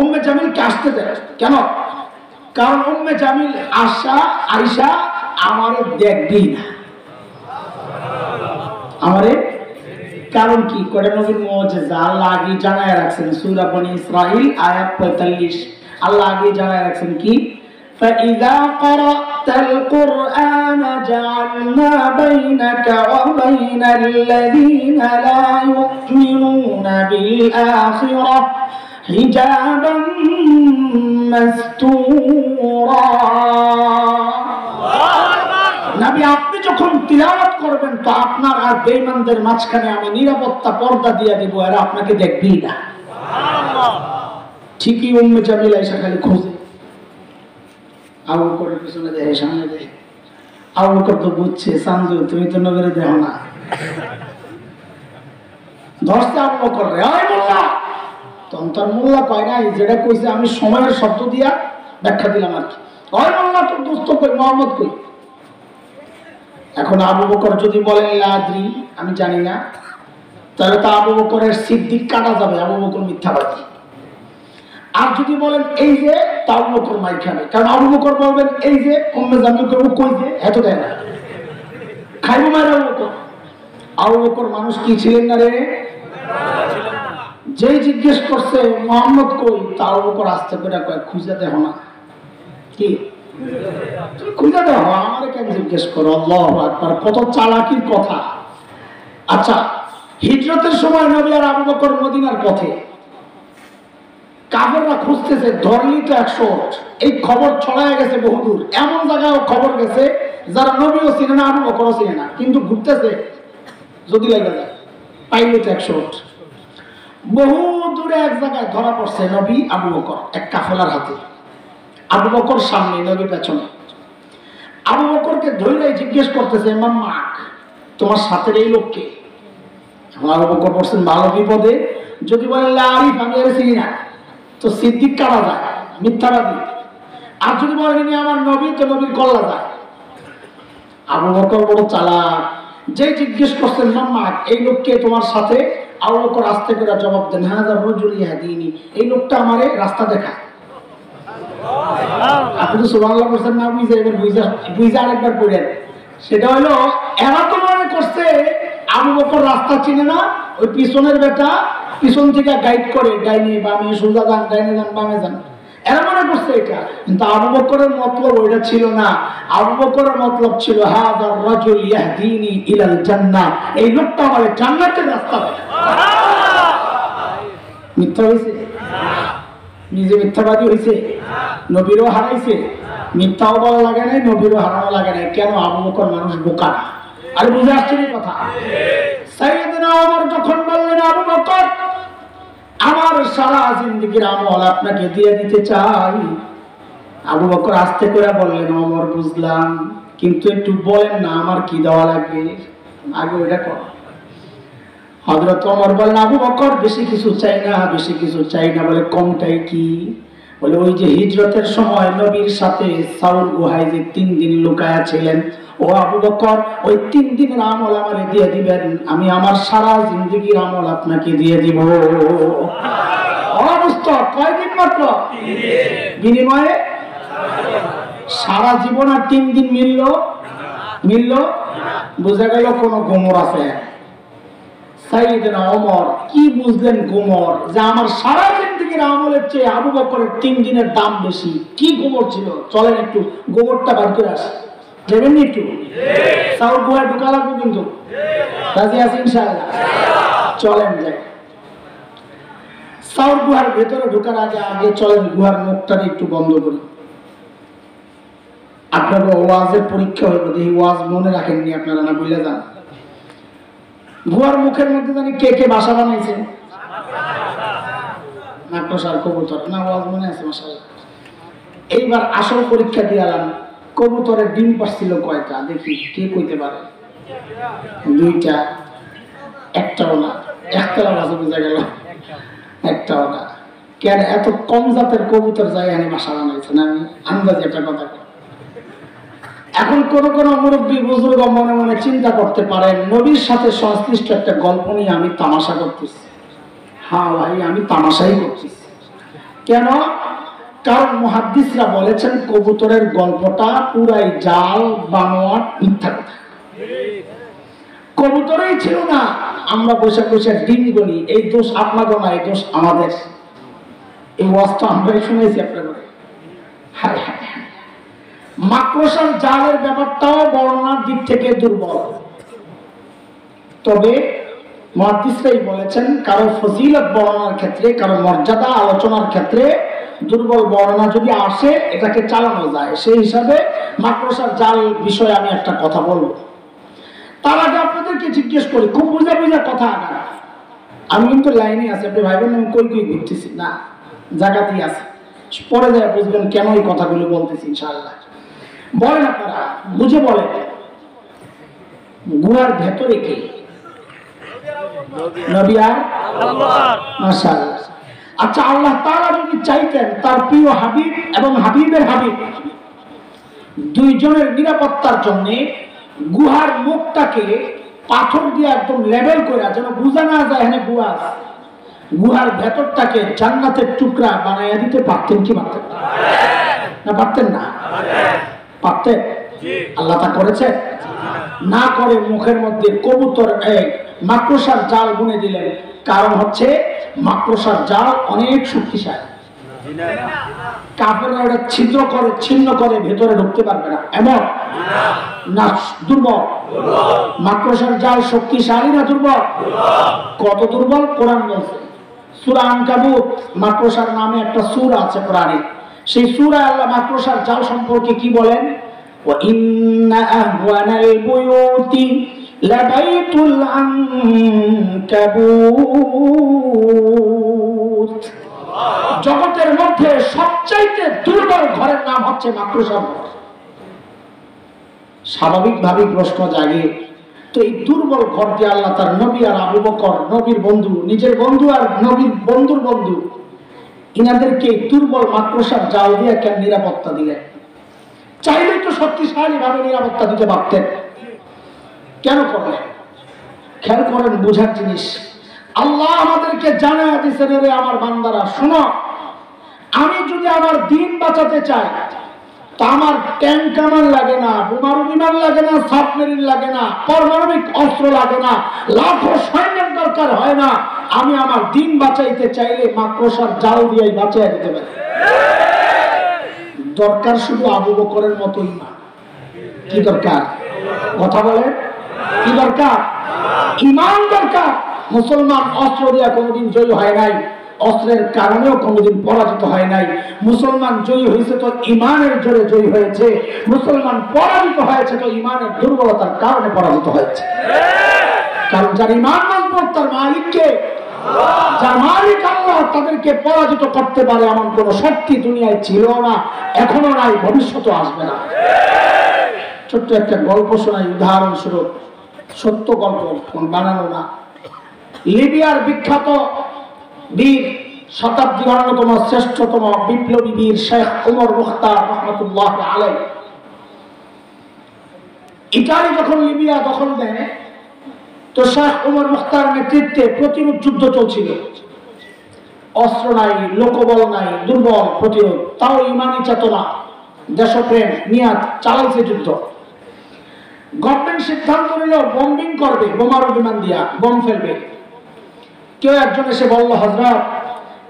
উম্মে জামিলকে আসতে দেন। কেন? কারণ উম্মে জামিল আয়শা আমারে দেখবেই না, আমারে। কারণ কি করে? নবীর মুজিজা আল্লাহ আগে জানায় রাখছেন, সূরা বনী ইসরাইল আয়াত 45, আল্লাহ আগে জানায় রাখছেন কি فإذا قرأت القرآن جعلنا بينك وبين الذين لا يؤمنون بالآخرة حجابا مستورا। নবী আপনি যখন তিলাওয়াত করবেন তো আপনার আর বেঈমানদের মাঝখানে আমি নিরাপত্তা পর্দা দিয়ে দিব, এরা আপনাকে দেখবেই না। সুবহানাল্লাহ। ঠিকই উম্মে জামিল আয়েশা খালি খোঁজে, আবু বকরের পিছনে দেয়, সামনে দেয়। আবু বকর তো বুঝছে চান্দু তুমি তো নবীরে দেখো না, ধরছে আবু বকর রে, ওই মোল্লা। তখন তার মোল্লা কয় নাই, যেটা কইছে আমি সময়ের শব্দ দিয়া ব্যাখ্যা দিলাম আর কি। ওই মোল্লা, তোর দোস্ত কই, মোহাম্মদ কই? এখন আবু বকর যদি বলেন লা আদরি, আমি জানি না, তাহলে তো আবু বকরের সিদ্দিক কাটা যাবে, আবু বকর মিথ্যাবাদী। আর যদি বলেন এই যে, তা আবু বকর মাইর খাবে, কারণ আবু বকর বলবেন এই যে, উম্মে জামিল করবো কই যে, এত দেয় না, খাইবো মায়ের আবু বকর। আবু বকর মানুষ কি ছিলেন না রে? যেই জিজ্ঞেস করছে মোহাম্মদ কই, তা আবু বকর আসতে করে কয় খুঁজে দেখো না। কি খুঁজে দেখো, আমারে কেন জিজ্ঞেস করো? আল্লাহু আকবার, কত চালাকির কথা। আচ্ছা, হিজরতের সময় নবী আর আবু বকর মদিনার পথে, কাফেররা খুঁজতেছে, ধরলি তো 100 ওট। এই খবর ছড়ায় গেছে বহুদূর, এমন জায়গায় খবর গেছে যারা নবীও চিনে না, আবু বকরও চিনে না, কিন্তু ঘুরতেছে যদি লেগে যায়, পাইলে তো 100 ওট। বহু দূরে এক জায়গায় ধরা পড়ছে নবী আবু বকর এক কাফেলার হাতে। আবু বকর সামনে, নবী পেছনে। আবু বকরকে ধরে জিজ্ঞেস করতেছে, মাম্মা তোমার সাথে এই লোককে? আবু বকর বলছেন ভালো বিপদে, যদি বলে লা আরিফ, আমি এর চিনি না, তো সিদ্দিক কাটা যায়, মিথ্যাবাদী। আর যদি বলেন ইনি আমার নবী, তো নবীর কল্লা যায়। আবু বকর বড় চালাক, যে জিজ্ঞেস করছেন মাম্মা এই লোককে তোমার সাথে, আবু বকর আস্তে করে জবাব দেন, হ্যাঁ রাজুল ইয়াহদিনি, এই লোকটা আমারে রাস্তা দেখায়। আপনি তো সুবহানাল্লাহ বলছেন না, বুঝে এবার বুঝে আরেকবার পড়েন। সেটা হলো, এরা তো মনে করছে আবু বকর রাস্তা চিনে না, ওই পিছনের বেটা পিছন থেকে গাইড করে, ডাইনে বামে, সোজা যান, ডাইনে যান, বামে যান, এরা মনে করছে এটা। কিন্তু আবু বকরের মতলব ওইটা ছিল না। আবু বকরের মতলব ছিল হাযার রাজুল ইয়াহদিনি ইলাল জান্নাহ, এই লোকটা আমার জান্নাতের রাস্তা দেখায়। মিথ্যা হয়েছে? নিজে মিথ্যাবাদী হয়েছে, নবীরও হারাইছে, মিথ্যাও বলা লাগে নাই, নবীরও হারানো লাগে নাই। কেন? আবু বকর মানুষ বোকা না। আর বুঝে আসছে এই কথা? সাইয়েদনা ওমর যখন বললেন, আবু বকর আমার সারা জিন্দেগীর আমল আপনাকে দিয়ে দিতে চাই, আবু বকর আস্তে করে বললেন, ওমর বুঝলাম, কিন্তু একটু বলেন না আমার কি দেওয়া লাগবে, আগে ওইটা কর। হযরত ওমর বললেন, আবু বকর বেশি কিছু চাই না, বেশি কিছু চাই না। বলে কমটাই কি? বলে ওই যে হিজরতের সময় নবীর সাথে সাউর গুহায় যে 3 দিন লুকায়া ছিলেন, ও আবু বকর ওই 3 দিনের আমল আমারে দিয়ে দিবেন, আমি আমার সারা জিন্দেগীর আমল আপনাকে দিয়ে দিব। অবস্থা কয়দিন মাত্র, বিনিময়ে সারা জীবন। আর 3 দিন মিলল, বোঝা গেল কোন গোমর আছে। সাইয়েদনা ওমর কি বুঝলেন গোমর, যে আমার সারা জিন্দেগীর আমলের চেয়ে আবু বকরের 3 দিনের দাম বেশি। কি গোমর ছিল? চলেন একটু গোমরটা বার করে আসি, দেবেন একটু? সাউর গুহায় ঢুকা লাগবে কিন্তু, রাজি আছি ইনশাআল্লাহ? চলেন যাই। সাউর গুহার ভেতরে ঢোকার আগে চলেন গুহার মুখটা একটু বন্ধ করি। আপনাদের ওয়াজের পরীক্ষা হইব, দেখি ওয়াজ মনে রাখেননি আপনারা, না ভুলে যান। গুহার মুখের মধ্যে জানি কে কে বাসা বানাইছে? মাকড়সার, কবুতর, না ওয়াজ মনে আছে মাশাআল্লাহ। এইবার আসল পরীক্ষা দিয়ালাম, কবুতরের ডিম পারছিল কয়টা? দেখি কে কইতে পারে। 2টা, একটাও না, একতলা বাসা বোঝা গেল, একটাও না। কেন এত কম জাতের কবুতর যায় এখানে বাসা বানাইছে? না আমি আন্দাজে একটা কথা। এখন কোন কোন মুরব্বী বুজুর্গ মনে মনে চিন্তা করতে পারেন, নবীর সাথে সংশ্লিষ্ট একটা গল্প নিয়ে আমি তামাশা করতেছি। হ্যাঁ ভাই, আমি তামাশাই করতেছি। কেন? কারণ মুহাদ্দিসরা বলেছেন কবুতরের গল্পটা পুরাই জাল, বানোয়াট, মিথ্যা কথা। কবুতরই ছিল না, আমরা বসে বসে ডিম গনি। এই দোষ আপনাদের না, এই দোষ আমাদের। এই ওয়াজটা আমরাই শুনেছি আপনাদের। হায় হায়, মাকড়সার জালের ব্যাপারটাও বর্ণনার দিক থেকে দুর্বল। তবে মুহাদ্দিসরাই বলেছেন কারো ফজিলত বর্ণনার ক্ষেত্রে, কারো মর্যাদা আলোচনার ক্ষেত্রে দুর্বল বর্ণনা যদি আসে এটাকে চালানো যায়। সেই হিসাবে মাকড়সার জাল বিষয়ে আমি একটা কথা বলবো। তার আগে আপনাদেরকে জিজ্ঞেস করি, খুব বুঝা বুঝা কথা আনা, আমি কিন্তু লাইনে আছি, আপনি ভাইবেন আমি কই কই ঘুরতেছি না, জায়গাতেই আছে। পরে যায় বুঝবেন কেন এই কথাগুলো বলতেছি ইনশাআল্লাহ। বলেন আপনারা, বুঝে বলেন, গুহার ভেতরে কে? নবী আর মাশাআল্লাহ। আচ্ছা, আল্লাহ তাআলা যদি চাইতেন তার প্রিয় হাবিব এবং হাবিবের হাবিব দুইজনের নিরাপত্তার জন্য গুহার মুখটাকে পাথর দিয়ে একদম লেভেল করে, যেন বোঝা না যায় এখানে গুহা আছে, গুহার ভেতরটাকে জান্নাতের টুকরা বানাইয়া দিতে পারতেন কি পারতেন না? পারতেন না? পারতেন? আল্লাহ তা করেছে না? করে মুখের মধ্যে কবুতর মাকড়সার জাল বুনে দিলেন। কারণ হচ্ছে মাকড়সার জাল অনেক শক্তিশালী, কাফেররা ওটা ছিদ্র করে ছিন্ন করে ভেতরে ঢুকতে পারবে না। এমন না, দুর্বল। মাকড়সার জাল শক্তিশালী না দুর্বল? কত দুর্বল কোরআন বলছে। সূরা আনকাবুত মাকড়সার নামে একটা সূরা আছে কোরআনে। সেই সূরায় আল্লাহ মাকড়সার জাল সম্পর্কে কি বলেন? ওয়া ইন্না আহওয়ানাল বুয়ুতি লাবাইতুল আনকাবুত। জগতের মধ্যে সবচাইতে দুর্বল ঘরের নাম হচ্ছে মাকড়সা ঘর। স্বাভাবিকভাবেই প্রশ্ন জাগে, তো এই দুর্বল ঘর দিয়ে আল্লাহ তার নবী আর আবু বকর, নবীর বন্ধু, নিজের বন্ধু আর নবীর বন্ধুর বন্ধু, ইনাদেরকে দুর্বল মাকড়সার জাল দিয়ে কেন নিরাপত্তা দিলেন? চাইলে তো শক্তিশালী ভাবে নিরাপত্তা দিতে পারতেন, কেন করলেন? খেয়াল করেন, বোঝার জিনিস। আল্লাহ আমাদেরকে জানায় দিয়েছেন, রে আমার বান্দারা শোনো, আমি যদি আমার দিন বাঁচাতে চাই তা আমার ট্যাঙ্ক কামান লাগে না, বোমারু বিমান লাগে না, সাবমেরিন লাগে না, পারমাণবিক অস্ত্র লাগে না, লাখো সৈন্যের দরকার হয় না। আমি আমার দিন বাঁচাইতে চাইলে মাকড়সার জাল দিয়ে বাঁচাই দিতে পারি। দরকার শুধু আবু বকরের মতো ঈমান। কি দরকার? কথা বলে, কি দরকার? ঈমান দরকার। মুসলমান অস্ত্র দিয়া কোনোদিন জয়ী হয় নাই, অস্ত্রের কারণেও কোনোদিন পরাজিত হয় নাই। মুসলমান জয়ী হয়েছে তো ঈমানের জোরে জয়ী হয়েছে, মুসলমান পরাজিত হয়েছে তো ঈমানের দুর্বলতার কারণে পরাজিত হয়েছে। কারণ যার ঈমান মজবুত তার মালিককে, যার মালিক আল্লাহ, তাদেরকে পরাজিত করতে পারে এমন কোন শক্তি দুনিয়ায় ছিল না, এখনো নাই, ভবিষ্যতে আসবে না। ছোট্ট একটা গল্প শোনাই উদাহরণস্বরূপ, সত্য গল্প, বানানো না। লিবিয়ার বিখ্যাত বীর, শতাব্দীর অন্যতম শ্রেষ্ঠতম বিপ্লবী বীর শেখ ওমর মুখতার রহমতুল্লাহ আলাইহ, ইতালি যখন লিবিয়া দখল দেয় তো শেখ ওমর মুখতার নেতৃত্বে প্রতিরোধ যুদ্ধ চলছিল। অস্ত্র নাই, লোকবল নাই, দুর্বল প্রতিরোধ, তাও ইমানি চেতনা, দেশপ্রেম নিয়ে চালাইছে যুদ্ধ। গভর্নমেন্ট সিদ্ধান্ত নিল বম্বিং করবে, বোমারু বিমান দিয়া বোম ফেলবে। কেউ একজন এসে বলল, হযরত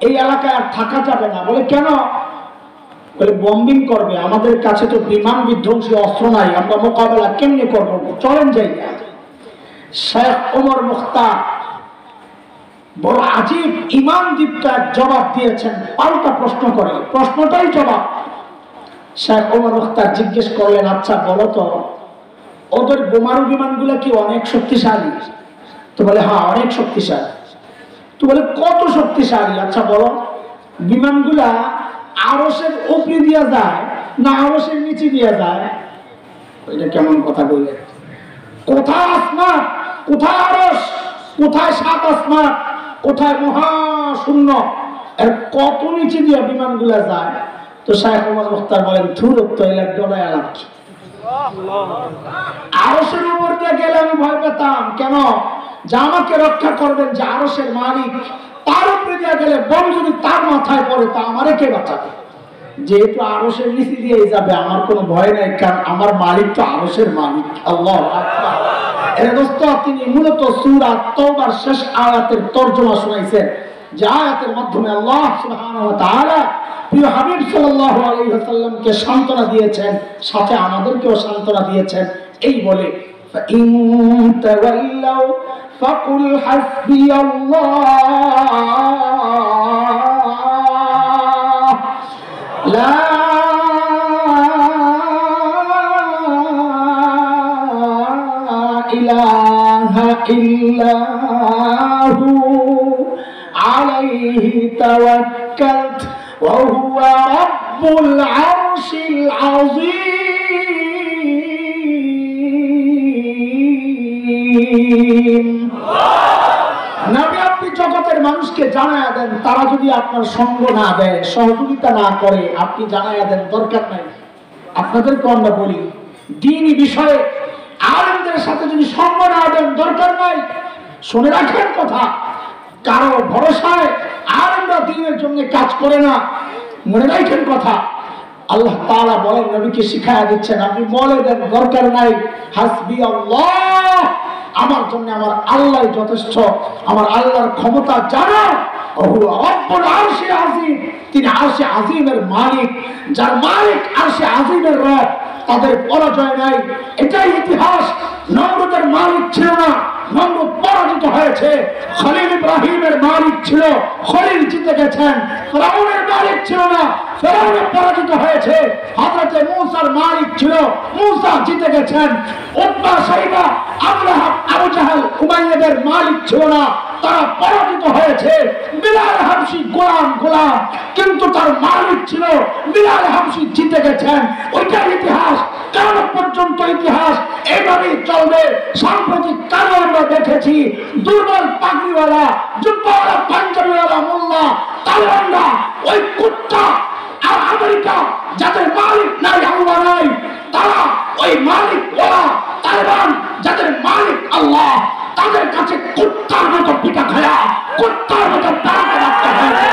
এই এলাকায় আর থাকা যাবে না। বলে কেন? বলে বম্বিং করবে, আমাদের কাছে তো বিমান বিধ্বংসী অস্ত্র নাই, আমরা মোকাবেলা কেমনে করবো, চলেন যাই। শেখ ওমর মুখতার বড় আজীব ঈমান দীপ্ত এক জবাব দিয়েছেন, পাল্টা প্রশ্ন করে, প্রশ্নটাই জবাব। শেখ ওমর মুখতার জিজ্ঞেস করলেন, আচ্ছা বলো তো, ওদের বোমারু বিমানগুলো কি অনেক শক্তিশালী? তো বলে হ্যাঁ অনেক শক্তিশালী। তো বলে কত শক্তিশালী? আচ্ছা বলো, বিমানগুলা আরশের উপরে দিয়া যায় না আরশের নিচে দিয়া যায়? এটা কেমন কথা বললেন? কোথায় আসমান, কোথায় আরশ, কোথায় সাত আসমান, কোথায় মহাশূন্য, এর কত নিচে দিয়া বিমানগুলা যায়? তো শাইখ ওমর মুখতার বলেন, ধুরত্ব এলা ডরায় আলাপ। আরশের উপর দিয়ে গেলে আমি ভয় পেতাম, কেন? যা আমাকে রক্ষা করবেন, যে আরশের মালিক, তার উপরে দিয়ে গেলে বোম যদি তার মাথায় পড়ে তা আমারে কে বাঁচাবে? যেহেতু আরশের নিচে দিয়ে যাবে, আমার কোনো ভয় নাই, কারণ আমার মালিক তো আরশের মালিক। আল্লাহু আকবার। এর দোস্ত, তিনি মূলত সূরা তাওবার শেষ আয়াতের তরজমা শোনাইছেন, যে আয়াতের মাধ্যমে আল্লাহ সুবহানাহু ওয়া তাআলা প্রিয় হাবিব সাল্লাল্লাহু আলাইহি ওয়াসাল্লামকে সান্ত্বনা দিয়েছেন, সাথে আমাদেরকেও সান্ত্বনা দিয়েছেন। এই বলে, فإن تولوا فقل حسبي الله لا إله إلا هو عليه توكلت وهو رب العرش العظيم। মানুষকে জানায়া দেন, তারা যদি আপনার সঙ্গ না দেয়, সহযোগিতা না করে, আপনি জানায়া দেন, দরকার নাই। আপনাদেরকে আমরা বলি, দ্বীনি বিষয়ে আলেমদের সাথে যদি সঙ্গ না দেন, দরকার নাই। শুনে রাখেন কথা, কারো ভরসায় আলেমরা দ্বীনের জন্য কাজ করে না। মনে রাখেন কথা, আল্লাহ তাআলা বলেন, নবীকে শিখায়া দিচ্ছেন, আপনি বলে দেন, দরকার নাই, হাসবি আল্লাহ, আমার জন্য আমার আল্লাহ যথেষ্ট, আমার আল্লাহর ক্ষমতা জানো, রব্বুল আরশিল আযীম, তিনি আরশে আযীমের মালিক, যার মালিক আরশে আযীমের রব, তাদের পরাজয় নাই। এটাই ইতিহাস। নমরুদের মালিক ছিল না, নমরুদ পরাজিত হয়েছে। খলিল ইব্রাহিমের মালিক ছিল, খলিল জিতে গেছেন। ফিরআউনের মালিক ছিল না, ফিরআউন পরাজিত হয়েছে। হযরত মূসার মালিক ছিল, মূসা জিতে গেছেন। উতবা, শাইবা, আবু লাহাব, আবু জাহল, উমাইয়াদের মালিক ছিল না, তারা পরাজিত হয়েছে। বিলাল হাবশী গোলাম, কিন্তু তার মালিক ছিল, বিলাল হাবশী জিতে গেছেন। ওইটার ইতিহাস, কিয়ামত পর্যন্ত ইতিহাস এইভাবেই চলবে। সাম্প্রতিক কালে আমরা দেখেছি, দুর্বল পাগড়িওয়ালা, জুব্বাওয়ালা, পাঞ্জাবিওয়ালা মোল্লা, তালেবানরা, ওই কুত্তা আর আমেরিকা, যাদের মালিক নাই, আল্লাহ নাই, তারা ওই মালিক ওরা তালেবান, যাদের মালিক আল্লাহ, তাদের কাছে কুত্তার মতো পিঠা খায়া, কুত্তার মতো দাঁড়াতে রাখতে হয়েছে।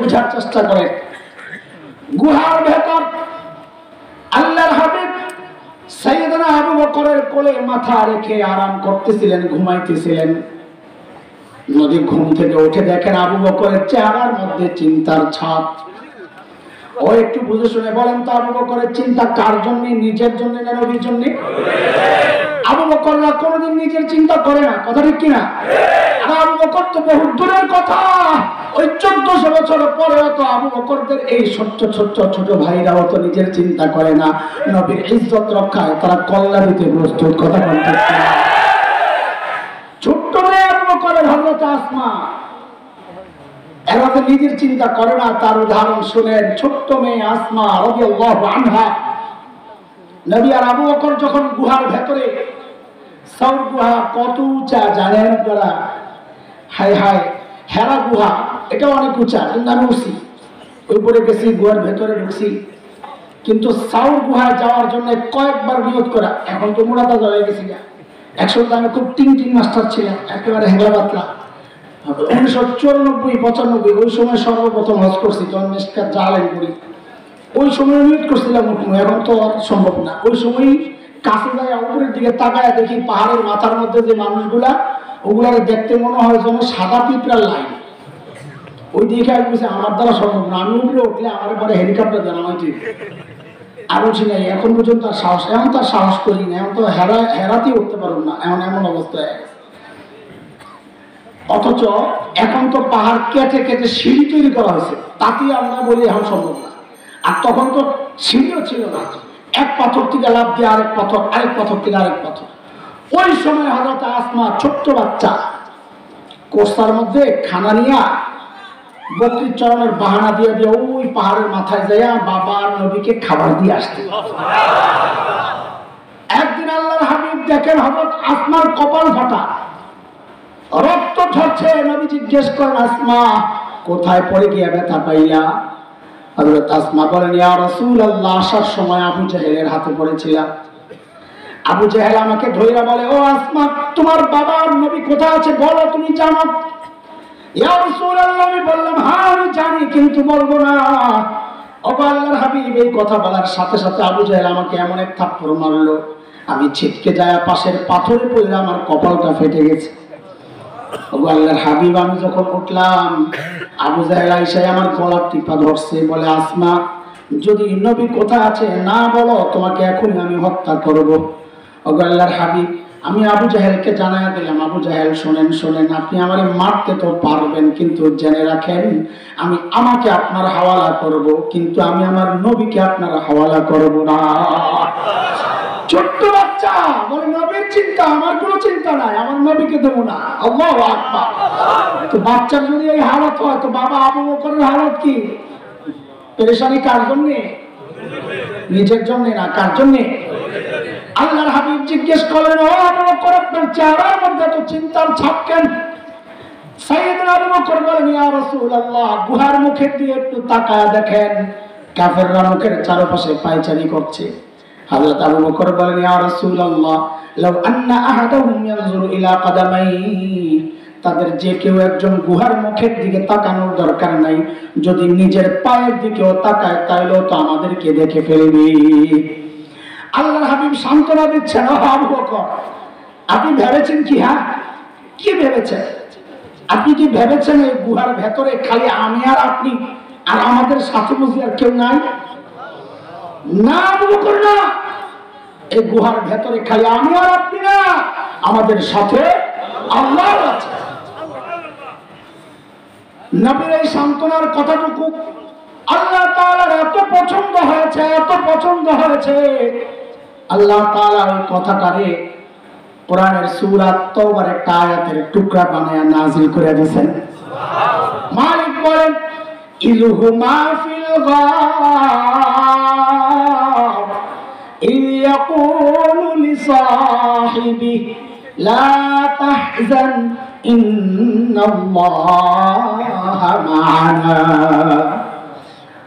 বুঝার চেষ্টা করে, গুহার ভেতর আল্লাহর হাবিব সাইয়েদনা আবু বকরের কোলে মাথা রেখে আরাম করতেছিলেন, ঘুমাইতেছিলেন। নবী ঘুম থেকে উঠে দেখেন আবু বকরের চেহারার মধ্যে চিন্তার ছাপ। ও একটু বুঝে শুনে বলেন তো, আবু বকরের চিন্তা কার জন্য? নিজের জন্য না নবীর জন্য? আবু বকররা কোনোদিন নিজের চিন্তা করে না, কথা ঠিক কিনা? আবু বকর তো বহু দূরের কথা, ওই 1400 বছর পরেও তো আবু বকরদের এই ছোট ভাইরাও তো নিজের চিন্তা করে না। নবীর ইজ্জত রক্ষায় তারা কল্লা দিতে প্রস্তুত, কথা বলতে। ছোট্ট মেয়ে আবু বকরের হযরত আসমা, এরা তো নিজের চিন্তা করে না। তার উদাহরণ শুনেন, ছোট্ট মেয়ে আসমা রাদিয়াল্লাহু আনহা, নবী আর আবু বকর যখন গুহার ভেতরে, সাউর গুহা কত উঁচা জানেন আপনারা? হায় হায়, হেরা গুহা, এটা অনেক উঁচা, কিন্তু আমি উঠছি, ওই পরে গেছি, গুহার ভেতরে ঢুকছি। কিন্তু সাউর গুহায় যাওয়ার জন্য কয়েকবার নিয়ত করা, এখন তো মুরাদা হয়ে গেছি না। একসময় আমি খুব টিং মাস্টার ছিলাম, একেবারে হেংলা পাতলা। 1994-95 ওই সময় সর্বপ্রথম হজ করছি, তখন মেসকাত জালেন করি। ওই সময় নিয়ত করছিলাম উঠবো, এখন তো সম্ভব না। ওই সময় কাছে যাই, উপরের দিকে তাকায় দেখি পাহাড়ের মাথার মধ্যে যে মানুষগুলা, ওগুলাকে দেখতে মনে হয় যেন সাদা পিঁপড়ার লাইন। ওই দিকে আমি বলছি, আমার দ্বারা সম্ভব না, আমি উপরে উঠলে আমার পরে হেলিকপ্টার দেন আমাকে। আর বলছি নাই, এখন পর্যন্ত আর সাহস, এখন তো আর সাহস করি না, এখন তো হেরাতেই উঠতে পারব না, এমন অবস্থায়। অথচ এখন তো পাহাড় কেটে কেটে সিঁড়ি তৈরি করা হয়েছে, তাতেই আমরা বলি এখন সম্ভব না। আর তখন তো সিঁড়িও ছিল না, এক পাথর থেকে লাফ দিয়ে আরেক পাথর, আরেক পাথর থেকে আরেক পাথর। ওই সময় হযরত আসমা ছোট্ট বাচ্চা, কোস্তার মধ্যে খানা নিয়া বকরির চরণের বাহানা দিয়ে দিয়ে ওই পাহাড়ের মাথায় যাইয়া বাবা আর নবীকে খাবার দিয়ে আসতে। একদিন আল্লাহর হাবিব দেখেন হযরত আসমার কপাল ফাটা, রক্ত ঝরছে। নবী জিজ্ঞেস করেন, আসমা কোথায় পড়ে গিয়ে ব্যথা পাইলা? হযরত আসমা বলেন, ইয়া রাসূলুল্লাহ, আসার সময় আবু জাহেলের হাতে পড়েছিলাম। আবু জাহেল আমাকে ধইরা বলে, ও আসমা, তোমার বাবা আর নবী কোথায় আছে বলো, তুমি জানো? ইয়া রাসূলুল্লাহ, আমি বললাম, হ্যাঁ আমি জানি, কিন্তু বলবো না। ওগো আল্লাহর হাবিব, এই কথা বলার সাথে সাথে আবু জাহেল আমাকে এমন এক থাপ্পড় মারলো, আমি ছিটকে যায় পাশের পাথরে পড়ে আমার কপালটা ফেটে গেছে। ওগো আল্লাহর হাবিব, আমি যখন উঠলাম, আবু জাহেল আইসায় আমার গলার টিপা ধরছে, বলে, আসমা, যদি নবী কোথায় আছে না বলো, তোমাকে এখনই আমি হত্যা করব। ওগো আল্লাহর হাবিব, আমি আবু জাহেলকে জানায়া দিলাম, আবু জাহেল শোনেন, আপনি আমারে মারতে তো পারবেন, কিন্তু জেনে রাখেন, আমি আমাকে আপনার হাওয়ালা করব, কিন্তু আমি আমার নবীকে আপনার হাওয়ালা করব না। ছোট্ট বাচ্চা বলে নবীর চিন্তা, আমার কোনো চিন্তা নাই, আমার নবীকে দেবো না। আল্লাহু আকবার। তো বাচ্চার যদি এই হালত হয়, তো বাবা আবু বকরের হালত কি? পেরেশানি কার জন্য? নিজের জন্য না, কার জন্য? আল্লাহর হাবিব জিজ্ঞেস করলেন, ও আবু বকর, আপনার চেহারার মধ্যে তো চিন্তার ছাপ কেন? সাইয়েদনা আবু বকর বলেন, ইয়া রাসূলুল্লাহ, গুহার মুখের দিয়ে একটু তাকায় দেখেন, কাফেররা মুখের চারপাশে পায়চারি করছে। হযরত আবু বকর বলেন, ইয়া রাসূলুল্লাহ, লাউ আন্না আহাদাহুম ইয়ানজুরু ইলা কাদামাইহি, তাদের যে কেউ একজন গুহার মুখের দিকে তাকানোর দরকার নাই, যদি নিজের পায়ের দিকেও তাকায় তাইলেও তো আমাদেরকে দেখে ফেলবে। আল্লাহর হাবিব সান্ত্বনা দিচ্ছেন, ও আবু বকর, আপনি ভেবেছেন কি? হ্যাঁ, কি ভেবেছেন? আপনি কি ভেবেছেন এই গুহার ভেতরে খালি আমি আর আপনি আর আমাদের সাথে বুঝি আর কেউ নাই? না আবু বকর, না, এই গুহার ভেতরে খালি আমি আর আপনি না, আমাদের সাথে আল্লাহ আছে। নবীর এই সান্ত্বনার কথাটুকু আল্লাহ তাআলার এত পছন্দ হয়েছে, এত পছন্দ হয়েছে, আল্লাহ তাআলা এই কথাটারে কোরআনের সূরা তাওবার একটা আয়াতের টুকরা বানায়া নাযিল করে দিয়েছেন। মালিক বলেন, ইযহুমা ফিল গার ইয়াকুলু লিসাহিবি লা তাহজান ইন্নাল্লাহা মা'ানা।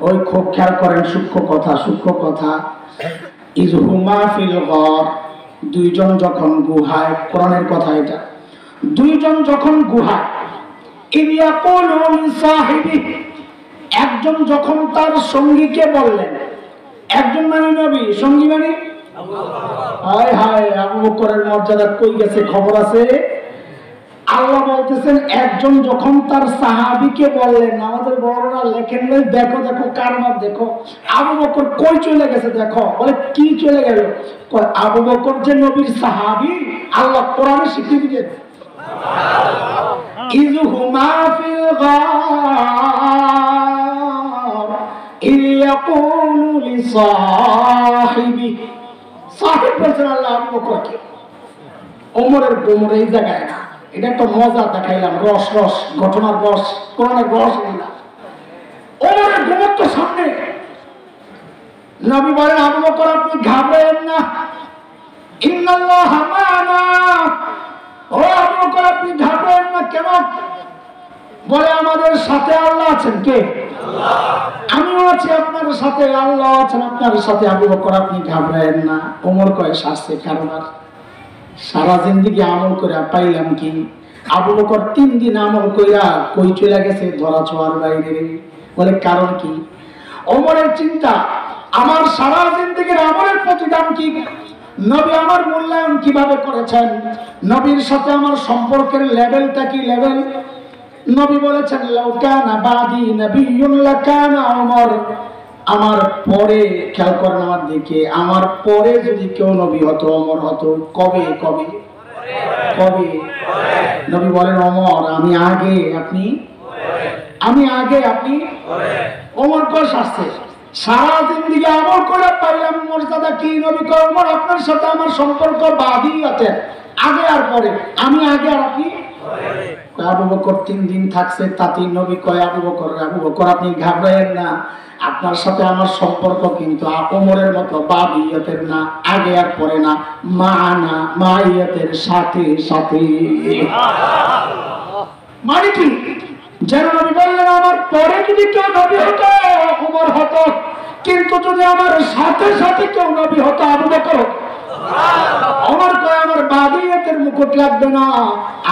ওই খুব খেয়াল করেন, সূক্ষ্ম কথা, সূক্ষ্ম কথা। ইযহুমা ফিল গার, দুইজন যখন গুহায়, কোরআনের কথা এটা, দুইজন যখন গুহায়, ইয়াকুলু লিসাহিবি, একজন যখন তার সঙ্গীকে বললেন, একজন মানে নবী, সঙ্গী মানে হায় হায়, আবু বকরের মর্যাদা কই গেছে খবর আছে? আল্লাহ বলতেছেন, একজন যখন তার সাহাবীকে বললেন, আমাদের বড়রা লেখেন, দেখো দেখো কার নাম, দেখো আবু বকর কই চলে গেছে, দেখো। বলে কি চলে গেল? আবু বকর যে নবীর সাহাবী, আল্লাহ কোরআনে স্বীকৃতি দিয়েছে। ইযহুমা ফিল গার ইয়াকুলু লিসাহিবি, সাহিব বলছেন আল্লাহ আবু বকরকে। ওমরের গোমর এই জায়গায় না, এটা একটা মজা দেখাইলাম, রস রস, ঘটনার রস, কোরআনের রস নিলাম। ওমরের গোমর তো সামনে। নবী বলেন, আবু বকর আপনি ঘাবড়েন না, ইন্নাল্লাহা মা'ানা। ও আবু বকর আপনি ঘাবড়েন না, কেন? বলে আমাদের সাথে আল্লাহ আছেন। কে? আল্লাহ। আমিও আছি আপনার সাথে, আল্লাহ আছেন আপনার সাথে। আবু বকর আপনি ঘাবড়েন না। ওমর কয়, শাস্তি কারবার, সারা জিন্দেগি আমল করে পাইলাম কি? আবু বকর 3 দিন আমল কইরা কই চলে গেছে, ধরা ছোঁয়ার বাইরে। বলে কারণ কি? ওমরের চিন্তা, আমার সারা জিন্দেগির আমলের প্রতিদান কি? নবী আমার মূল্যায়ন কিভাবে করেছেন? নবীর সাথে আমার সম্পর্কের লেভেলটা কি লেভেল? নবী বলেছেন, লাউ কানা বাদি নবিয়্যুন লাকানা ওমর, আমার পরে, খেয়াল করেন আমার দিকে, আমার পরে যদি কেউ নবী হতো, ওমর হতো। কবে? কবে? কবে? নবী বলেন, ওমর আমি আগে, আপনি? আমি আগে, আপনি? ওমর কয় শাস্তি, সারা জিন্দেগি আমল করে পাইলাম মর্যাদা কি? নবী কয়, ওমর আপনার সাথে আমার সম্পর্ক বাদী আছে, আগে আর পরে। আমি আগে আর আপনি? আবু বকর 3 দিন থাকছে, তাতেই নবী কয়, আবু বকর আপনি ঘাবড়ায়েন না, আপনার সাথে আমার সম্পর্ক কিন্তু ওমরের মতো বাদিয়তের না, আগে আর পরে না, মা'ানা, মাইয়াতের সাথে সাথে। মানে কি? যেন নবী বললেন, আমার পরে যদি কেউ নবী হতো, ওমর হতো, কিন্তু যদি আমার সাথে সাথে কেউ নবী হতো, আবু বকর। ওমর কয়, আমার বাদিয়তের মুকুট লাগবে না,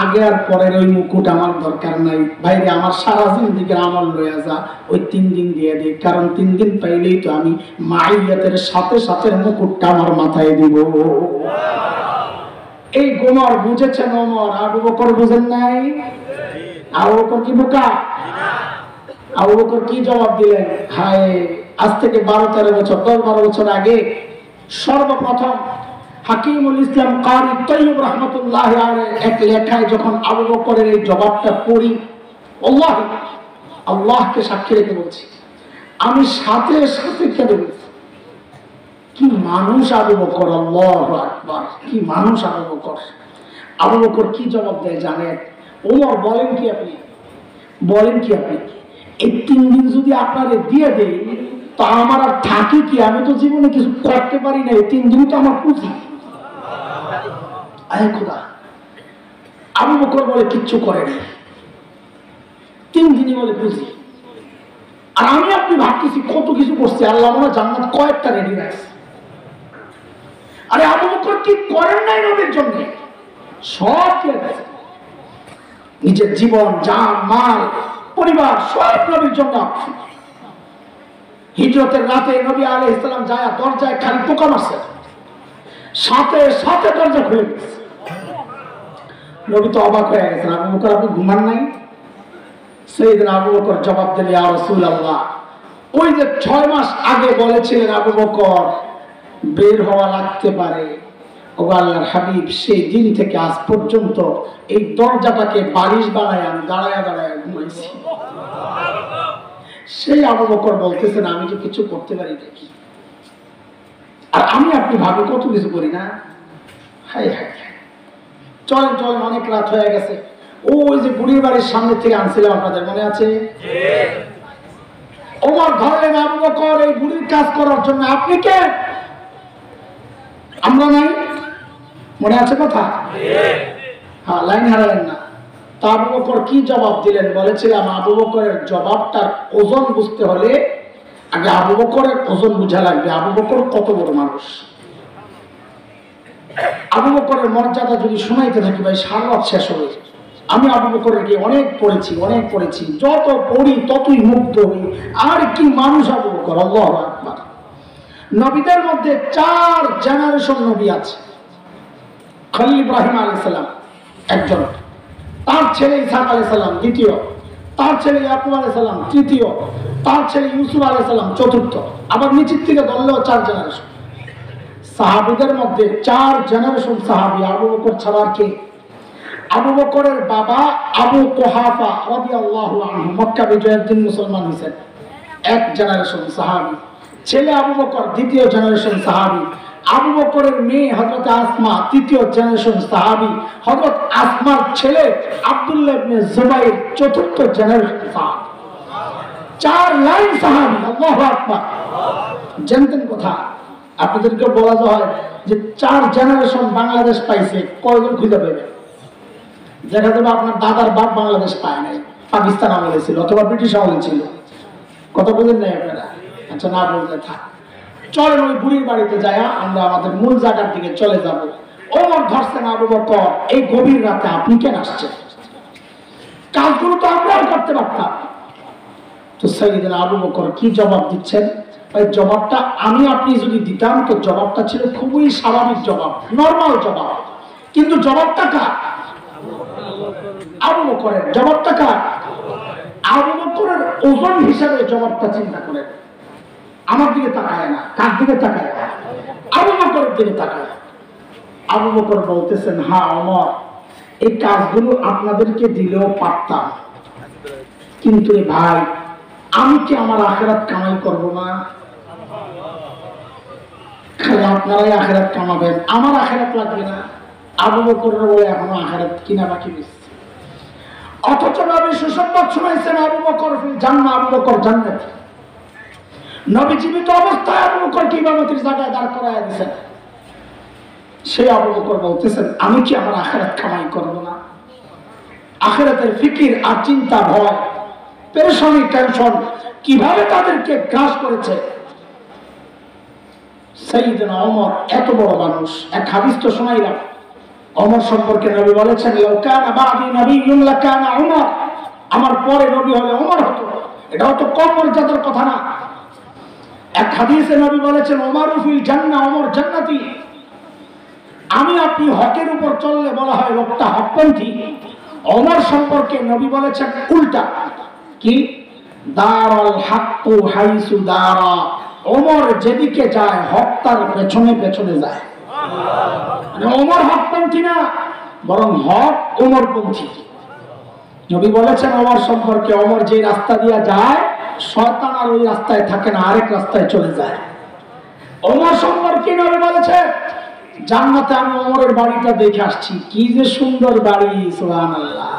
আগে আর পরের ওই মুকুট আমার দরকার নাই। ভাইরে, আমার সারা জিন্দেগির আমল লইয়া যা, ওই 3 দিন দিয়ে দিই, কারণ 3 দিন পাইলেই তো আমি মাইয়াতের সাথে সাথে মুকুটটা আমার মাথায় দিব। এই গোমর বুঝেছেন ওমর, আবু বকর বুঝেন নাই। আবু বকর কি বোকা? আবু বকর কি জবাব দিলেন? হায়, আজ থেকে 12-13 বছর, 10-12 বছর আগে সর্বপ্রথম হাকিমুল ইসলাম কারি তৈয়ব রহমতুল্লাহ আলাইহি এক লেখায় যখন আবু বকরের এই জবাবটা পড়ি, আল্লাহকে সাক্ষী রেখে বলছি, আমি সাথে সাথে কেঁদে বলছি। কি মানুষ আবু বকর, আল্লাহু আকবার, কি মানুষ আবু বকর। আবু বকর কি জবাব দেয় জানেন? ওমর বলেন কি আপনি, বলেন কি আপনি, এই 3 দিন যদি আপনারে দিয়ে দেই তা আমার আর থাকে কি? আমি তো জীবনে কিছু করতে পারি না, এই 3 দিন তো আমার পুঁজি। আয় খোদা, আবু বকর বলে কিচ্ছু করে না, 3 দিনই বলে পুঁজি। আর আমি আপনি ভাবতেছি কত কিছু করছি, আল্লাহ মনে জান্নাত কয়েকটা রেডি রাখছে। আরে আবু বকর কি করেন নাই নবীর জন্য? সব দিয়ে গেছে, নিজের জীবন, জান, মাল, পরিবার সব নবীর জন্য। হিজরতের রাতে নবী আলাইহিস সালাম যায় দরজায় খালি পোকা মারছে, সাথে সাথে দরজা খুলে গেছে। নবী তো অবাক হয়ে গেছেন, আবু বকর আপনি ঘুমান নাই? সাইয়েদনা আবু বকর জবাব দিলেন, ইয়া রাসূলুল্লাহ, ওই যে 6 মাস আগে বলেছিলেন আবু বকর বের হওয়া লাগতে পারে, ও আল্লাহর হাবিব, সেই দিন থেকে আজ পর্যন্ত এই দরজাটাকে বালিশ বানায় আমি দাঁড়ায় দাঁড়ায় ঘুমাইছি। সেই আবু বকর বলতেছেন আমি কি কিছু করতে পারি নাকি? আর আমি আপনি ভাবি কত কিছু করি না। হাই হাই, চলেন চলেন, অনেক রাত হয়ে গেছে। ওই যে বুড়ির বাড়ির সামনে থেকে আনছিলাম, আপনাদের মনে আছে? ওমর ধরলেন আবু বকর এই বুড়ির কাজ করার জন্য, আপনি কে? আমরা নাই, মনে আছে কথা? হ্যাঁ, লাইন হারালেন না। তা আবু বকর কি জবাব দিলেন? বলেছিলাম আবু বকরের জবাবটার ওজন বুঝতে হলে আগে আবু বকরের ওজন বুঝা লাগবে। আবু বকর কত বড় মানুষ। আবু বকরের মর্যাদা যদি শোনাইতে থাকি ভাই সারা রাত শেষ হবে। আমি আবু বকরের গিয়ে অনেক পড়েছি, অনেক পড়েছি, যত পড়ি ততই মুগ্ধ হই। আর কি মানুষ আবু বকর, আল্লাহু আকবার। নবীদের মধ্যে 4 জেনারেশন নবী আছে। খলিল ইব্রাহিম আলাইহিস সালাম একজন, তার ছেলে ইসহাক আলাইহিস সালাম দ্বিতীয়, তার ছেলে ইয়াকুব আলাইহিস সালাম তৃতীয়, তার ছেলে ইউসুফ আলাইহিস সালাম চতুর্থ। আবার নিচের থেকে ধরলেও 4 জেনারেশন। সাহাবীদের মধ্যে 4 জেনারেশন সাহাবী আবু বকর ছাড়া কে? আবু বকরের বাবা আবু কুহাফা রাদিয়াল্লাহু আনহু মক্কা বিজয়ের দিন মুসলমান হয়েছেন, 1 জেনারেশন সাহাবী। ছেলে আবু বকর দ্বিতীয় জেনারেশন সাহাবী। আবু বকরের মেয়ে হযরত আসমা তৃতীয় জেনারেশন সাহাবী। হযরত আসমার ছেলে আব্দুল্লাহ ইবনে জুবাইর চতুর্থ জেনারেশন সাহাবী। 4 লাইন সাহাবী, আল্লাহু আকবার। জানতেন কথা? আপনাদেরকে বলা হয় যে 4 জেনারেশন বাংলাদেশ পাইছে, কয়জন খুঁজে পাবে? দেখা যাবে আপনার দাদার বাপ বাংলাদেশ পায় নাই, পাকিস্তান আমলে ছিল অথবা ব্রিটিশ আমলে ছিল। কথা বলেন নাই আপনারা? আচ্ছা, না বলতে থাক। চলেন ওই বুড়ির বাড়িতে যায় আমরা আমাদের মূল জায়গার দিকে চলে যাব। ওমর ধরছেন আবু বকর এই গভীর রাতে আপনি কেন আসছেন? কাজগুলো তো আমরাও করতে পারতাম। তো সাইয়েদনা আবু বকর কি জবাব দিচ্ছেন? ওই জবাবটা আমি আপনি যদি দিতাম তো জবাবটা ছিল খুবই স্বাভাবিক জবাব, নরমাল জবাব। কিন্তু জবাবটা কার? আবু বকরের। জবাবটা কার? আবু বকরের ওজন হিসাবে জবাবটা চিন্তা করেন। আমার দিকে তাকায় না, কার দিকে তাকায়? আবু বকরের দিকে তাকায়। আবু বকর বলতেছেন, হ্যাঁ ওমর, এই কাজগুলো আপনাদেরকে দিলেও পারতাম, কিন্তু ভাই আমি কি আমার আখিরাত কামাই করব না? খালি আপনারাই আখিরাত কামাবেন, আমার আখিরাত লাগবে না। আবু বকর বলে এখনো আখিরাত কিনা বাকি রয়েছে। অথচ নবী সুসংবাদ শোনাইছেন আবু বকর ফিল জান্নাহ, আবু বকর জান্নাতি। নবী জীবিত অবস্থায় আবু বকরকে ইমামতির জায়গায় দাঁড় করায় দিয়েছেন। সেই আবু বকর বলতেছেন আমি কি আমার আখিরাত কামাই করব না? আখিরাতের ফিকির আর চিন্তা, ভয়, পেরেশানি, টেনশন কিভাবে তাদেরকে গ্রাস করেছে। সাইয়েদনা ওমর এত বড় মানুষ। এক হাদিস তো শোনাইলাম ওমর সম্পর্কে। নবী বলেছেন লাউ কানা বাদি নবিয়্যুন লাকানা ওমর, আমার পরে নবী হলে ওমর হতো। এটাও তো কম মর্যাদার কথা না। এক হাদিসে নবী বলেছেন ওমর ফিল জান্নাহ, ওমর জান্নাতি। আমি আপনি হকের উপর চললে বলা হয় লোকটা হকপন্থী। ওমর সম্পর্কে নবী বলেছেন উল্টা। কি? দারাল হাক্কু হাইসু দারা, ওমর যেদিকে যায় হক তার পেছনে পেছনে যায়। ওমর হকপন্থী না, বরং হক ওমরপন্থী। নবী বলেছেন ওমর সম্পর্কে, ওমর যে রাস্তা দিয়ে যায় শয়তান আর ওই রাস্তায় থাকে না, আরেক রাস্তায় চলে যায়। ওমর সম্পর্কে নবী বলেছে জান্নাতে আমি ওমরের বাড়িটা দেখে আসছি, কি যে সুন্দর বাড়ি, সুবহানাল্লাহ,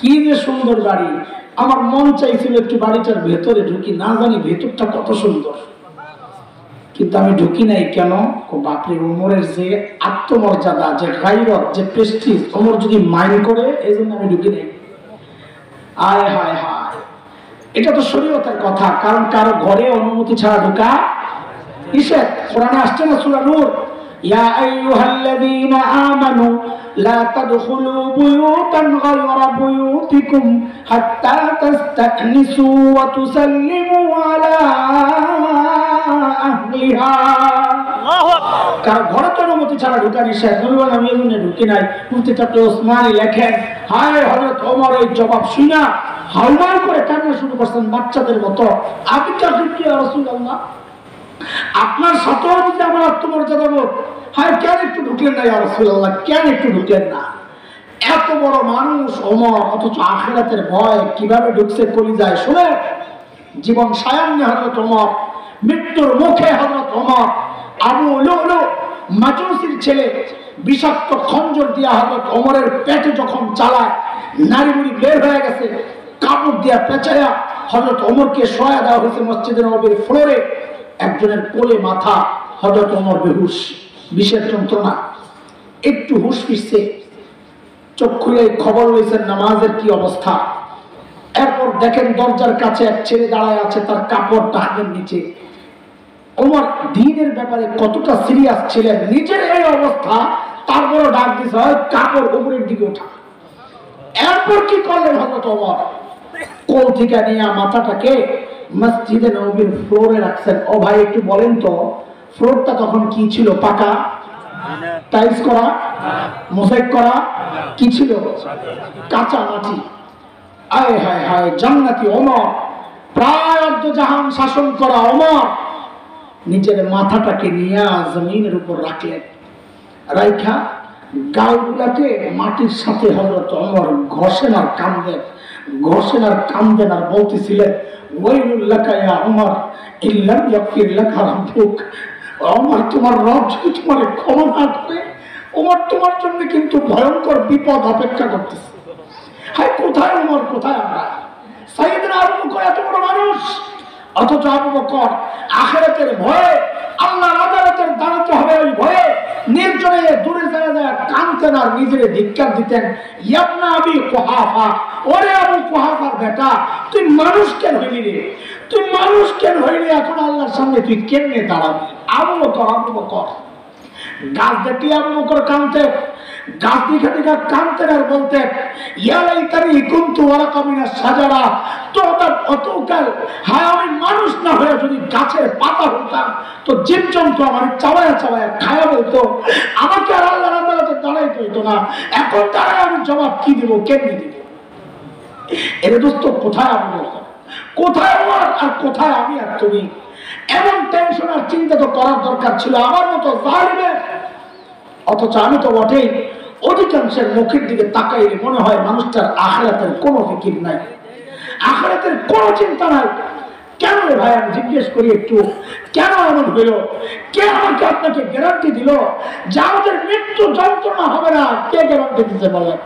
কি যে সুন্দর বাড়ি। আমার মন চাইছিল একটু বাড়িটার ভেতরে ঢুকি, না জানি ভেতরটা কত সুন্দর, কিন্তু আমি ঢুকি নাই। কেন? বাপরে, ওমরের যে আত্মমর্যাদা, যে গায়রত, যে প্রেস্টিজ, ওমর যদি মাইন্ড করে, এই জন্য আমি ঢুকি নাই। আয় হায় হায়, এটা তো শরীয়তের কথা, কারণ কারো ঘরে অনুমতি ছাড়া ঢোকা নিষেধ। কোরআনে আসছে না সূরা নূর, ইয়া আইয়ুহাল্লাযীনা আমানু লা তাদখুলু বুয়ুতান গায়রা বুয়ুতিকুম হাত্তা তাস্তানিসু ওয়া তুসাল্লিমু আলা আহলিহা। কারো ঘরে তো অনুমতি ছাড়া ঢোকা নিষেধ। আমি এজন্য ঢুকি নাই। মুফতি তাকি ওসমানী লেখেন, হায় হযরত ওমর এই জবাব শুনা হাউমাউ করে কান্না শুরু করছেন বাচ্চাদের মতো। আপনি কি ইয়া রাসূলুল্লাহ, আপনার সাথেও যদি আমার আত্মমর্যাদা বোধ হয়, কেন একটু ঢুকলেন না ইয়া রাসূলুল্লাহ, কেন একটু ঢুকলেন না? এত বড় মানুষ ওমর, অথচ আখিরাতের ভয় কিভাবে ঢুকছে কলিজায়। শুনে জীবন সায়ান্নে হযরত ওমর, মৃত্যুর মুখে হযরত ওমর, আবু লুলু মাজুসির ছেলে বিষাক্ত খঞ্জর দিয়া হযরত ওমরের পেটে যখন চালায়, নারীবুড়ি বের হয়ে গেছে, কাপড় দিয়া পেঁচায়া হযরত ওমরকে শোয়া দেওয়া হয়েছে মসজিদের নববীর ফ্লোরে। একজনের কোলে মাথা, হযরত ওমর বেহুশ, বিষের যন্ত্রণা, একটু হুশ ফিরছে, চোখ খুলে খবর লইছেন নামাজের কি অবস্থা। এরপর দেখেন দরজার কাছে এক ছেলে দাঁড়ায় আছে, তার কাপড় টাকের নিচে। ওমর দ্বীনের ব্যাপারে কতটা সিরিয়াস ছিলেন, নিজের এই অবস্থা, তারপরও ডাক দিছে হয় কাপড় উপরের দিকে ওঠা। এরপর কি করলেন হযরত ওমর? কোল থেকে নিয়ে মাথাটাকে মসজিদে নববীর ফ্লোরে রাখছেন। ও ভাই একটু বলেন তো, ফ্লোরটা তখন কি ছিল? পাকা, টাইলস করা, মোজাইক করা, কি ছিল? কাঁচা মাটি। আয় হায় হায়, জান্নাতি ওমর, প্রায় অর্ধ জাহান শাসন করা ওমর নিজের মাথাটাকে নিয়ে জমিনের উপর রাখলেন। রাইখা গালগুলাকে মাটির সাথে হযরত ওমর ঘষেন আর কান্দেন, ঘষেন আর কান্দেন, আর বলতেছিলেন, ওয়াইলুল লাকা ইয়া ওমর ইল্লাম ইয়াগফির লাকা রাব্বুক। ওমর, তোমার রব যদি তোমারে ক্ষমা না করে, ওমর তোমার জন্য কিন্তু ভয়ঙ্কর বিপদ অপেক্ষা করতেছে। হায়, কোথায় ওমর, কোথায় আমরা? সাইয়েদনা আবু বকর এত বড় মানুষ, অথচ আবু বকর আখিরাতের ভয়ে, আল্লাহর আদালতের দাঁড়াতে হবে ওই ভয়ে নির্জনে দূরে যায় কাঁদতেন আর নিজের ধিক্কার দিতেন। ইয়াবনা আবি কুহাফা, ওরে আবু কুহাফার বেটা, তুই মানুষ কেন হইলি রে? তুই মানুষ কেন হইলি? এখন আল্লাহর সামনে তুই কেমনে দাঁড়াবি? আবু বকর, আবু বকর গাছ দেখলে আবু বকর কাঁদতেন, গাছ দেখা দেখা কাঁদতেন আর বলতেন, ইয়া লাইতানি কুনতু ওয়ারাকা মিনাশ সাজারা, অতকাল হায় আমি মানুষ না হয়ে যদি গাছের পাতা হতাম, তো জীবজন্তু আমার চাবায়া চাবায়া খায়া বলতো, আমাকে আর আল্লাহর আদালতে দাঁড়াইতে হইতো না। এখন দাঁড়ায় আমি জবাব কি দিব, কেমনি দিব? এর দোস্ত, কোথায় আবু বকর, কোথায় ওমর, আর কোথায় আমি আর তুমি? এমন টেনশন আর চিন্তা তো করার দরকার ছিল আমার মতো জালিমের। অথচ আমি তো বটেই, অধিকাংশের মুখের দিকে তাকাইলে মনে হয় মানুষটার আখিরাতের কোনো ফিকির নাই, আখিরাতের কোনো চিন্তা নাই। কেন রে ভাই, আমি জিজ্ঞেস করি একটু, কেন এমন হইল? কে আমাকে আপনাকে গ্যারান্টি দিল যে আমাদের মৃত্যু যন্ত্রণা হবে না? কে গ্যারান্টি দিতে বলেন?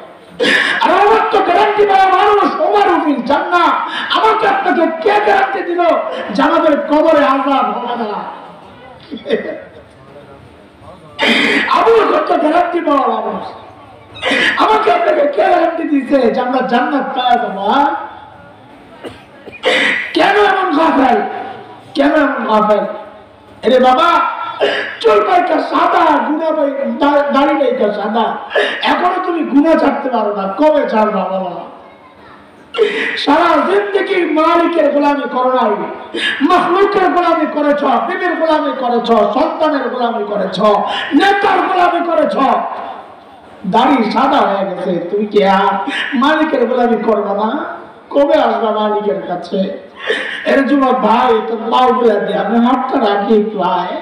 আর আমার তো গ্যারান্টি দেওয়া মানুষ, ওমর উফিল জান্নাত। আমাকে আপনাকে কে গ্যারান্টি দিল যে আমাদের কবরে আযাব হবে না? আবু বকর তো গ্যারান্টি পাওয়া মানুষ। আমাকে আপনাকে কে গ্যারান্টি দিচ্ছে যে আমরা জান্নাত পাওয়া যাবো? কেন এমন গাফেল, কেন এমন গাফেল? আরে বাবা, চুল পাইকা সাদা, গুনা দাড়ি পাইকা সাদা, এখনো তুমি গুনা ছাড়তে পারো না, কবে ছাড়বা বাবা? সারা জিন্দেগি মালিকের গোলামি করো নাই, মাখলুকের গোলামি করেছ, বিবির গোলামি করেছ, সন্তানের গোলামি করেছ, নেতার গোলামি করেছ, দাড়ি সাদা হয়ে গেছে, তুমি কি আর মালিকের গোলামি করবে না? কবে আসবা মালিকের কাছে? এর যুবক ভাই, তো পাও গুলা দিয়ে আমি হাতটা রাখি একটু, আয়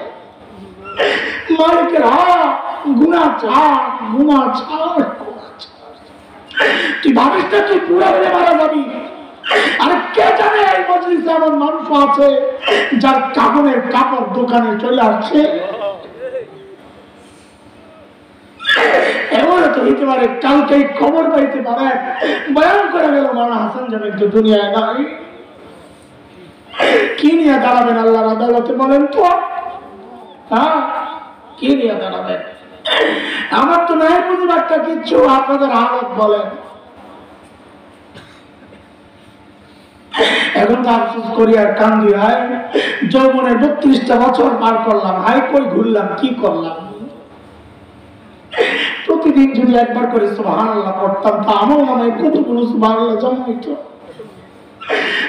মালিকের হাত, গুনা ছাড়, গুনা ছাড়। তুই ভাবিস না তুই পুরা হলে মারা যাবি, আরে কে জানে এই মজলিসে এমন মানুষ আছে যার কাপড়ের কাপড় দোকানে চলে আসছে। এমন তো হইতে পারে কালকে খবর পাইতে পারে বয়ান করে গেল মাওলানা হাসান জামিল তো দুনিয়ায় নাই। কি নিয়ে দাঁড়াবেন আল্লাহর আদালতে বলেন তো? হ্যাঁ, কি নিয়ে দাঁড়াবেন? আমার তো নাই বুঝবার একটা কিচ্ছু, আপনাদের হালত বলেন। এখন তো আফসোস করি আর কান্দি, হাই যৌবনে 32টা বছর পার করলাম, হাই কই ঘুরলাম, কি করলাম। প্রতিদিন যদি একবার করে সুবহানাল্লাহ পড়তাম তা আমার নামে কতগুলো সুবহানাল্লাহ জমা হইতো।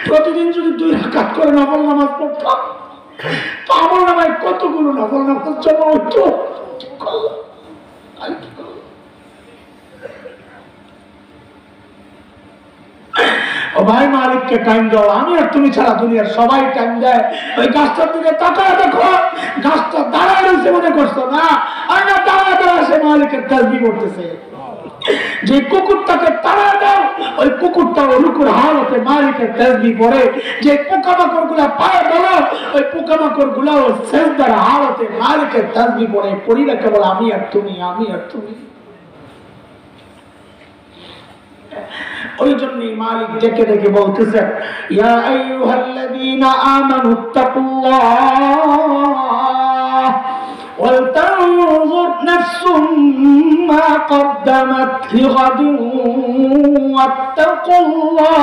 প্রতিদিন যদি 2 রাকাত করে নফল নামাজ পড়তাম তো আমার নামে কতগুলো নফল নামাজ জমা হইতো। ও ভাই, মালিককে টাইম দাও। আমি আর তুমি ছাড়া দুনিয়ার সবাই টাইম দেয়। ওই গাছটার দিকে তাকায় দেখো, গাছটা দাঁড়ায় রয়েছে মনে করছো না? আর না দাঁড়ায় দাঁড়ায় সে মালিকের তাসবিহ করতেছে। যে কুকুরটাকে তাড়া দাও, ওই কুকুরটা রুকুর হালতে মালিকের তাসবিহ পড়ে। যে পোকামাকড় গুলা পায়ে ধরো, ওই পোকামাকড় গুলা সেজদার হালতে মালিকের তাসবিহ পড়ে। পড়িরা কেবল আমি আর তুমি, আমি আর তুমি। ওই জন্যই মালিক ডেকে ডেকে বলতেছেন, ইয়া আইয়ুহাল্লাযীনা আমানুত্তাকুল্লাহ ওয়াল তানজুর নাফসুম মা কদ্দামাত লিগাদিন ওয়াত্তাকুল্লাহ।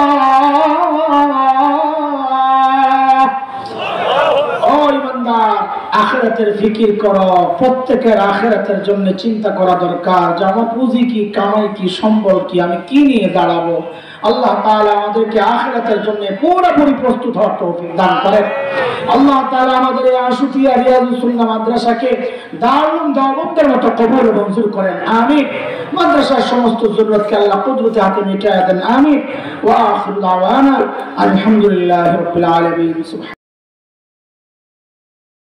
ও ইমানদার, আখিরাতের ফিকির করো। প্রত্যেকের আখিরাতের জন্য চিন্তা করা দরকার যে আমার পুঁজি কি, কামাই কি, সম্বল কি, আমি কি নিয়ে দাঁড়াবো। আল্লাহ তাআলা আমাদেরকে আখিরাতের জন্য পুরোপুরি প্রস্তুত হওয়ার তৌফিক দান করেন। আল্লাহ তাআলা আমাদের এই আশুতিয়া রিয়াজুস সুন্নাহ মাদ্রাসাকে দারুল দেওবন্দের মতো কবুল ও মঞ্জুর করেন, আমিন। মাদ্রাসার সমস্ত জরুরতকে আল্লাহ কুদরতে হাতে মিটায়া দেন, আমিন। ওয়া আখিরু দাওয়ানা আলহামদুলিল্লাহি রাব্বিল আলামিন।